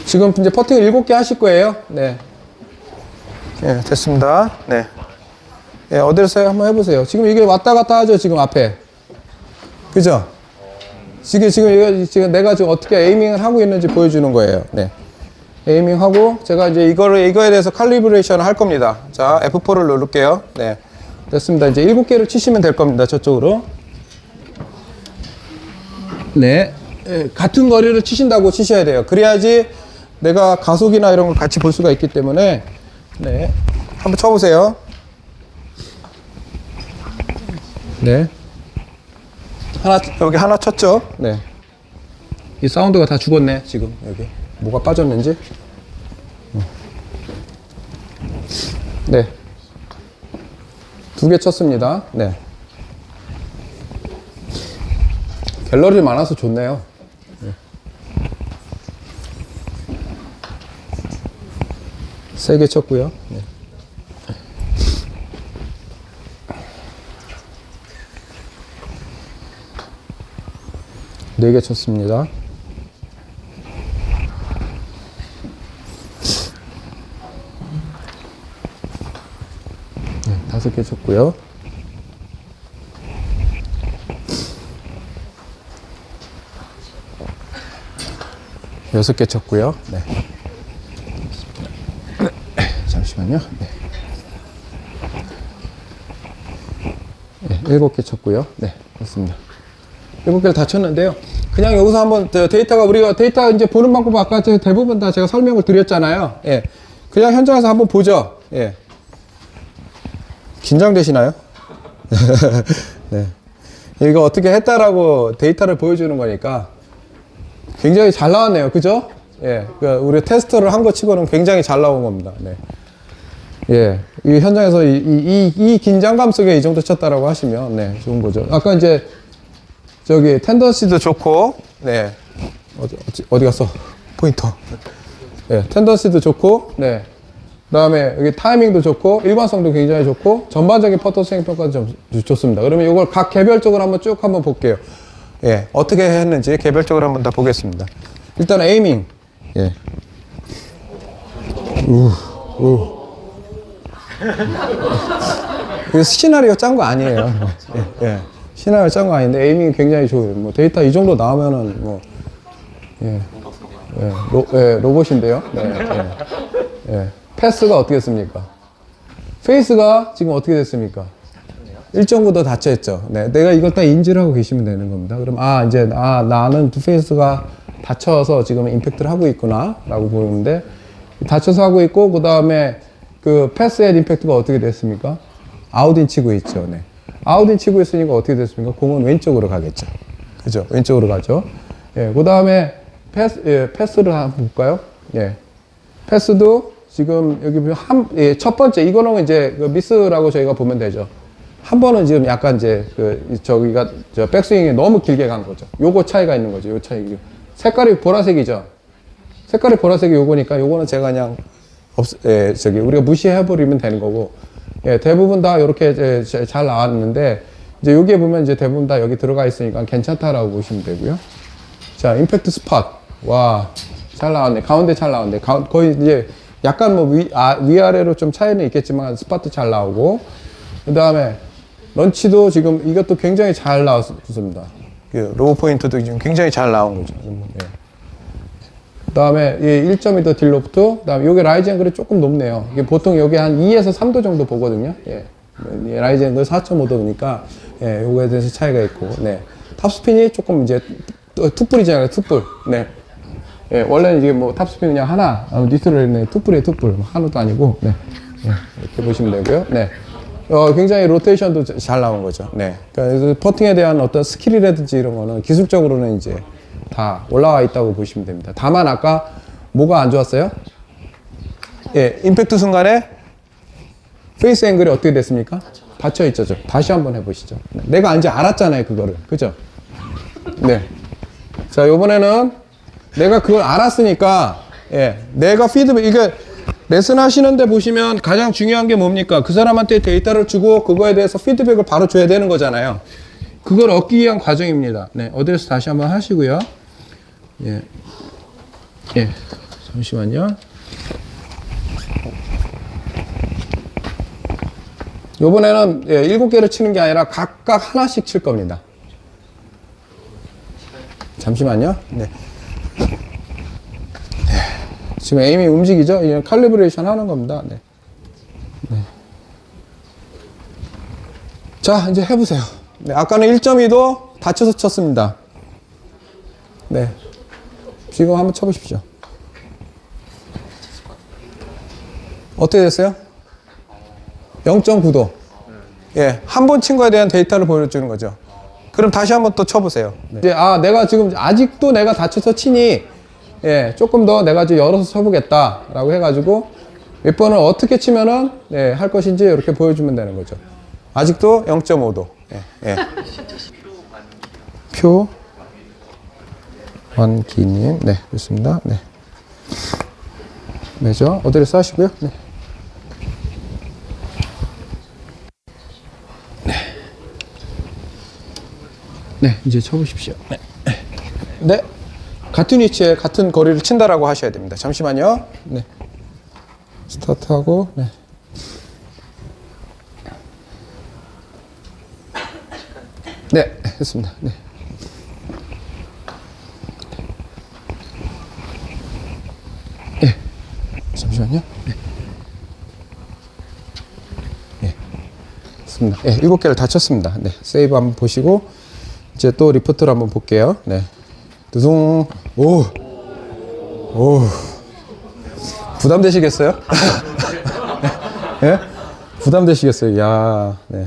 지금 이제 퍼팅 7개 하실 거예요. 네. 네, 됐습니다. 네. 네, 어디서 한번 해보세요. 지금 이게 왔다 갔다 하죠, 지금 앞에. 그죠? 지금 내가 지금 어떻게 에이밍을 하고 있는지 보여주는 거예요. 네. 에이밍 하고, 제가 이제 이거에 대해서 칼리브레이션을 할 겁니다. 자, F4를 누를게요. 네. 됐습니다. 이제 7개를 치시면 될 겁니다. 저쪽으로. 네. 같은 거리를 치신다고 치셔야 돼요. 그래야지 내가 가속이나 이런 걸 같이 볼 수가 있기 때문에, 네. 한번 쳐보세요. 네. 여기 하나 쳤죠? 네. 이 사운드가 다 죽었네, 지금. 여기. 뭐가 빠졌는지. 네. 2개 쳤습니다. 네. 갤러리 많아서 좋네요. 네. 3개 쳤고요. 네. 네 개 쳤습니다. 네, 5개 쳤고요. 여섯 개 쳤고요. 네. 잠시만요. 네. 네, 7개 쳤고요. 네, 됐습니다. 7개를 다 쳤는데요. 그냥 여기서 한번 우리가 데이터 이제 보는 방법 아까 대부분 다 제가 설명을 드렸잖아요. 예. 그냥 현장에서 한번 보죠. 예. 긴장되시나요? 네. 이거 어떻게 했다라고 데이터를 보여주는 거니까 굉장히 잘 나왔네요. 그죠? 예. 그러니까 우리 테스트를 한 거 치고는 굉장히 잘 나온 겁니다. 네. 예. 이 현장에서 이 긴장감 속에 이 정도 쳤다라고 하시면, 네. 좋은 거죠. 아까 이제 저기 텐던시도 좋고, 네. 어디 갔어? 포인터. 네. 텐던시도 좋고, 네. 그 다음에 여기 타이밍도 좋고, 일관성도 굉장히 좋고, 전반적인 퍼터 스윙 평가도 좀 좋습니다. 그러면 이걸 각 개별적으로 한번 쭉 한번 볼게요. 예. 어떻게 했는지 개별적으로 한번 다 보겠습니다. 일단 에이밍. 예. 이거 시나리오 짠 거 아니에요. 예. 예. 시나리오 짠 거 아닌데 에이밍이 굉장히 좋아요. 뭐 데이터 이 정도 나오면은 뭐 예. 예. 로봇인데요. 네. 예. 예. 패스가 어떻게 됐습니까? 페이스가 지금 어떻게 됐습니까? 1.9도 닫혀있죠. 네. 내가 이걸 딱 인지를 하고 계시면 되는 겁니다. 그럼 나는 페이스가 닫혀서 지금 임팩트를 하고 있구나 라고 보이는데 닫혀서 하고 있고 그 다음에 그 패스 앳 임팩트가 어떻게 됐습니까? 아웃인 치고 있죠. 네. 아웃인 치고 있으니까 어떻게 됐습니까? 공은 왼쪽으로 가겠죠. 그죠? 왼쪽으로 가죠. 예, 그 다음에 패스를 한번 볼까요? 예. 패스도 지금 여기 보면 첫 번째 이거는 이제 그 미스라고 저희가 보면 되죠. 한 번은 지금 약간 이제 저기가 저 백스윙이 너무 길게 간 거죠. 요거 차이가 있는 거죠. 요 차이. 색깔이 보라색이죠. 색깔이 보라색이 요거니까 요거는 제가 그냥 우리가 무시해 버리면 되는 거고. 예, 대부분 다 이렇게 잘 나왔는데 이제 여기에 보면 이제 대부분 다 여기 들어가 있으니까 괜찮다라고 보시면 되고요. 자, 임팩트 스팟. 와, 잘 나왔네. 가운데 잘 나왔네. 거의 이제 약간 뭐 위아래로 좀 차이는 있겠지만 스팟도 잘 나오고. 그 다음에 런치도 지금 이것도 굉장히 잘 나왔습니다. 그 로우 포인트도 지금 굉장히 잘 나온 거죠. 예. 그 다음에 1.2도 딜로프트. 그 다음에 요게 라이즈 앵글이 조금 높네요. 이게 보통 여기 한 2에서 3도 정도 보거든요. 예. 라이즈 앵글 4.5도니까, 예, 요거에 대해서 차이가 있고, 네. 탑스핀이 조금 이제 툭불이잖아요, 툭불. 네. 예, 원래는 이게 뭐 탑스핀 그냥 하나, 뉴트럴 있네. 툭불이에요, 툭불. 하나도 아니고, 네. 예, 이렇게 보시면 되고요. 네. 굉장히 로테이션도 잘 나온 거죠. 네. 그러니까 퍼팅에 대한 어떤 스킬이라든지 이런 거는 기술적으로는 이제 다 올라와 있다고 보시면 됩니다. 다만 아까 뭐가 안 좋았어요? 예, 임팩트 순간에 페이스 앵글이 어떻게 됐습니까? 닫혀 있죠. 다시 한번 해보시죠. 네. 내가 이제 알았잖아요, 그거를. 그죠? 네. 자, 요번에는 내가 그걸 알았으니까, 예, 내가 피드백, 이게 레슨 하시는데 보시면 가장 중요한 게 뭡니까? 그 사람한테 데이터를 주고 그거에 대해서 피드백을 바로 줘야 되는 거잖아요. 그걸 얻기 위한 과정입니다. 네, 어드레스 다시 한번 하시고요. 예, 예, 잠시만요. 요번에는 7개를 치는 게 아니라 각각 하나씩 칠 겁니다. 잠시만요. 네. 지금 에임이 움직이죠? 이런 칼리브레이션 하는 겁니다. 네. 네. 자, 이제 해보세요. 네, 아까는 1.2도 닫혀서 쳤습니다. 네. 지금 한번 쳐보십시오. 어떻게 됐어요? 0.9도. 예, 한 번 친 거에 대한 데이터를 보여주는 거죠. 그럼 다시 한번 또 쳐보세요. 네. 이제, 내가 지금 아직도 내가 닫혀서 치니, 예, 조금 더 내가 좀 열어서 쳐보겠다라고 해가지고 몇 번을 어떻게 치면은 예, 할 것인지 이렇게 보여주면 되는 거죠. 아직도 0.5도. 예, 예. 표 원기님, 네, 좋습니다. 네, 매저 어드레스 하시고요. 네. 네, 네, 이제 쳐보십시오. 네, 네. 같은 위치에 같은 거리를 친다라고 하셔야 됩니다. 잠시만요. 네. 스타트하고, 네. 네, 했습니다. 네. 네. 잠시만요. 네. 네. 했습니다. 네, 7개를 다 쳤습니다. 네. 세이브 한번 보시고, 이제 또 리포트를 한번 볼게요. 네. 두둥. 오. 부담되시겠어요? 예? 부담되시겠어요? 야, 네.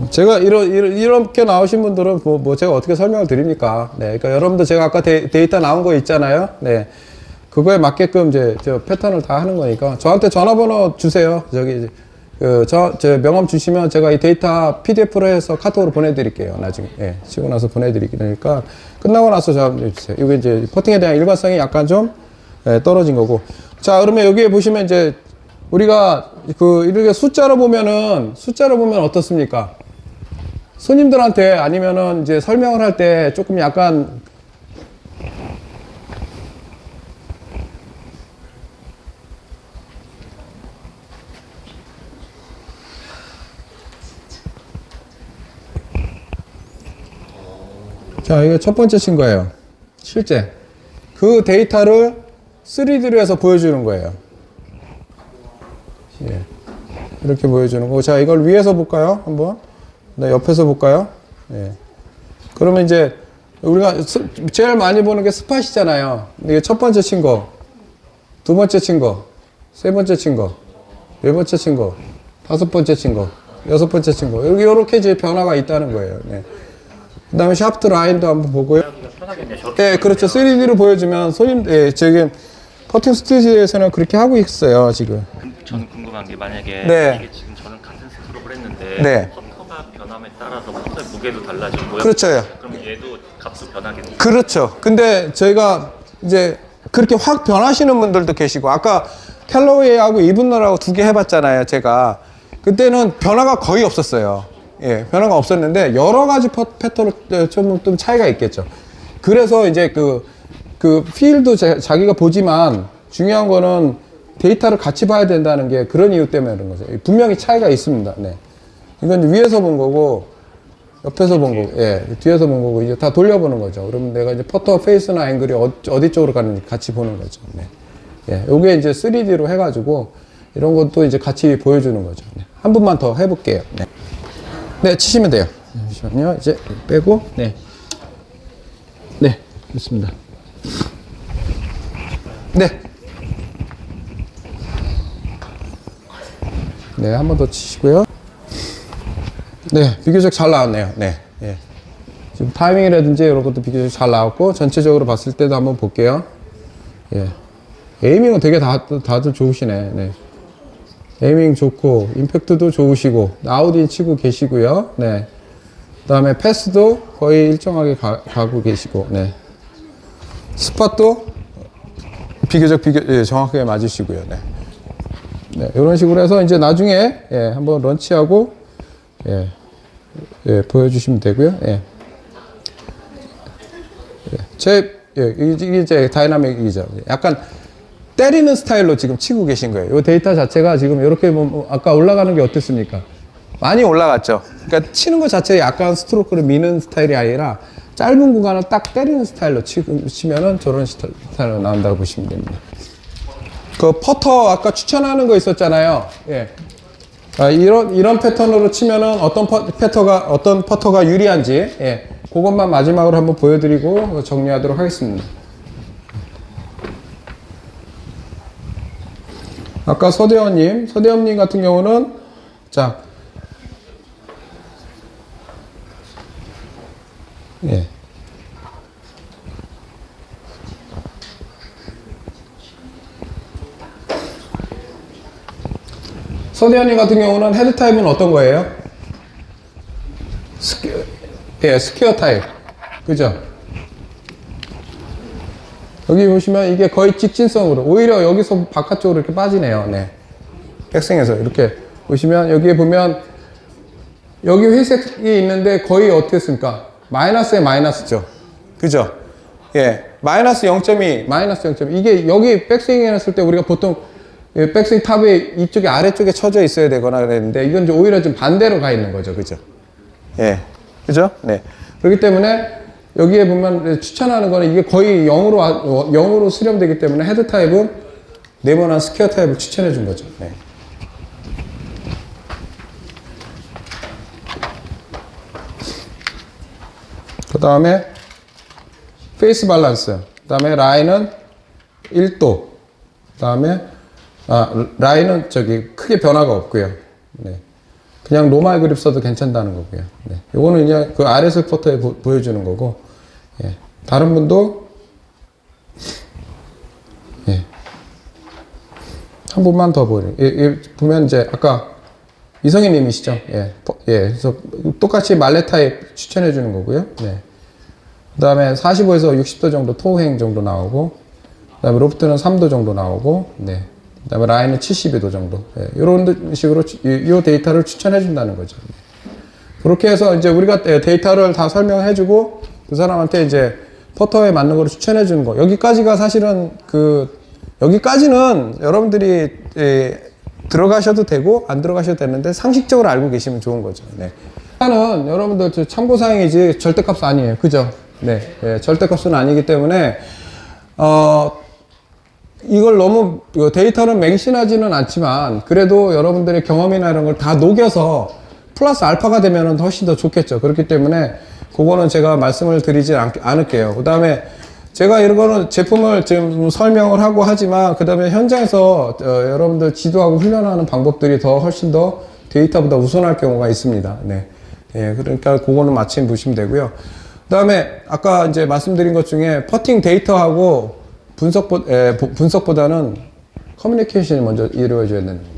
제가 이렇게 나오신 분들은 뭐 제가 어떻게 설명을 드립니까? 네. 그러니까 여러분들 제가 아까 데이터 나온 거 있잖아요. 네. 그거에 맞게끔 이제 저 패턴을 다 하는 거니까 저한테 전화번호 주세요. 제 명함 주시면 제가 이 데이터 PDF로 해서 카톡으로 보내드릴게요. 나중에. 예, 치고 나서 보내드리니까 끝나고 나서 저한테 주세요. 이게 이제 퍼팅에 대한 일관성이 약간 좀 떨어진 거고. 자, 그러면 여기에 보시면 이제 우리가 이렇게 숫자로 보면 어떻습니까? 손님들한테 아니면은 이제 설명을 할 때 조금 약간 자, 이게 첫 번째 친 거예요. 실제. 그 데이터를 3D로 해서 보여주는 거예요. 예. 이렇게 보여주는 거고. 자, 이걸 위에서 볼까요? 한번. 네, 옆에서 볼까요? 예. 그러면 이제, 우리가 제일 많이 보는 게 스팟이잖아요. 이게 첫 번째 친 거, 두 번째 친 거, 세 번째 친 거, 네 번째 친 거, 다섯 번째 친 거, 여섯 번째 친 거. 이렇게 이제 변화가 있다는 거예요. 네. 그 다음에 샤프트 라인도 한번 보고요. 네, 그렇죠. 3D로 보여주면 저기 퍼팅 스튜디오에서는 그렇게 하고 있어요, 지금. 저는 궁금한 게 만약에 네. 이게 지금 저는 같은 스트로크를 했는데 네. 퍼터가 변함에 따라서 퍼터의 무게도 달라지고요. 그렇죠. 그럼 얘도 값도 변하겠네요. 그렇죠. 근데 저희가 이제 그렇게 확 변하시는 분들도 계시고, 아까 캘로웨이하고 이분너라고 두 개 해봤잖아요, 제가. 그때는 변화가 거의 없었어요. 예, 변화가 없었는데, 여러 가지 패턴으로 좀 차이가 있겠죠. 그래서 이제 그 필드 자기가 보지만 중요한 거는 데이터를 같이 봐야 된다는 게 그런 이유 때문에 그런 거죠. 분명히 차이가 있습니다. 네. 이건 위에서 본 거고, 옆에서 본 거고, 예, 뒤에서 본 거고, 이제 다 돌려보는 거죠. 그러면 내가 이제 퍼터 페이스나 앵글이 어디 쪽으로 가는지 같이 보는 거죠. 네. 예, 요게 이제 3D로 해가지고, 이런 것도 이제 같이 보여주는 거죠. 네. 한 분만 더 해볼게요. 네. 네, 치시면 돼요. 잠시만요. 이제 빼고, 네. 네, 됐습니다. 네. 네, 한 번 더 치시고요. 네, 비교적 잘 나왔네요. 네, 예. 지금 타이밍이라든지 이런 것도 비교적 잘 나왔고, 전체적으로 봤을 때도 한번 볼게요. 예. 에이밍은 되게 다들 좋으시네. 네. 에이밍 좋고, 임팩트도 좋으시고, 아웃인 치고 계시고요. 네. 그 다음에 패스도 거의 일정하게 가고 계시고, 네. 스팟도 비교적 예, 정확하게 맞으시고요. 네. 네, 이런 식으로 해서 이제 나중에 예, 한번 런치하고 예, 예, 보여주시면 되고요. 예. 이게 이제 다이나믹이죠. 약간 때리는 스타일로 지금 치고 계신 거예요. 이 데이터 자체가 지금 이렇게 보면 아까 올라가는 게 어땠습니까? 많이 올라갔죠. 그러니까 치는 것 자체가 약간 스트로크를 미는 스타일이 아니라 짧은 구간을 딱 때리는 스타일로 치면은 저런 스타일로 나온다고 보시면 됩니다. 그 퍼터 아까 추천하는 거 있었잖아요. 예. 아, 이런 패턴으로 치면은 어떤 퍼터가 유리한지, 예. 그것만 마지막으로 한번 보여드리고 정리하도록 하겠습니다. 아까 서대원님 같은 경우는, 자, 예. 서대현님 같은 경우는 헤드 타입은 어떤 거예요? 스퀘어 타입. 그죠? 여기 보시면 이게 거의 직진성으로, 오히려 여기서 바깥쪽으로 이렇게 빠지네요. 네. 백스윙에서 이렇게 보시면, 여기에 보면, 여기 회색이 있는데 거의 어떻게 했습니까? 마이너스에 마이너스죠. 그죠? 예. 마이너스 0.2. 이게 여기 백스윙 해놨을 때 우리가 보통 백스윙 탑이 이쪽에 아래쪽에 쳐져 있어야 되거나 그랬는데, 이건 이제 오히려 좀 반대로 가 있는 거죠. 그죠? 예. 그죠? 네. 그렇기 때문에 여기에 보면 추천하는 거는 이게 거의 0으로 수렴되기 때문에 헤드 타입은 네모난 스퀘어 타입을 추천해 준 거죠. 네. 그 다음에 페이스 밸런스, 그 다음에 라인은 1도, 그 다음에 라인은 크게 변화가 없고요. 네. 그냥 노말 그립 써도 괜찮다는 거고요. 네. 요거는 그냥 그 RS 포터에 보여주는 거고, 예. 다른 분도, 예. 한 분만 더 보면 이제 아까 이성희 님이시죠? 예. 예. 그래서 똑같이 말레 타입 추천해 주는 거고요. 네. 그 다음에 45에서 60도 정도 토행 정도 나오고, 그 다음에 로프트는 3도 정도 나오고, 네. 그 다음에 라인은 72도 정도. 예, 이런 식으로 이 데이터를 추천해 준다는 거죠. 그렇게 해서 이제 우리가 데이터를 다 설명해 주고 그 사람한테 이제 퍼터에 맞는 거를 추천해 주는 거. 여기까지가 사실은 여기까지는 여러분들이 들어가셔도 되고 안 들어가셔도 되는데 상식적으로 알고 계시면 좋은 거죠. 네. 일단은 여러분들 참고사항이지 절대값은 아니에요. 그죠? 네. 예, 절대값은 아니기 때문에, 이걸 너무 데이터는 맹신하지는 않지만 그래도 여러분들의 경험이나 이런 걸 다 녹여서 플러스 알파가 되면 훨씬 더 좋겠죠. 그렇기 때문에 그거는 제가 말씀을 드리지 않을게요. 그 다음에 제가 이런 거는 제품을 지금 설명을 하고 하지만 그 다음에 현장에서 여러분들 지도하고 훈련하는 방법들이 훨씬 더 데이터보다 우선할 경우가 있습니다. 네. 예, 그러니까 그거는 마침 보시면 되고요. 그 다음에 아까 이제 말씀드린 것 중에 퍼팅 데이터하고 분석보다는 커뮤니케이션이 먼저 이루어져야 되는 거예요.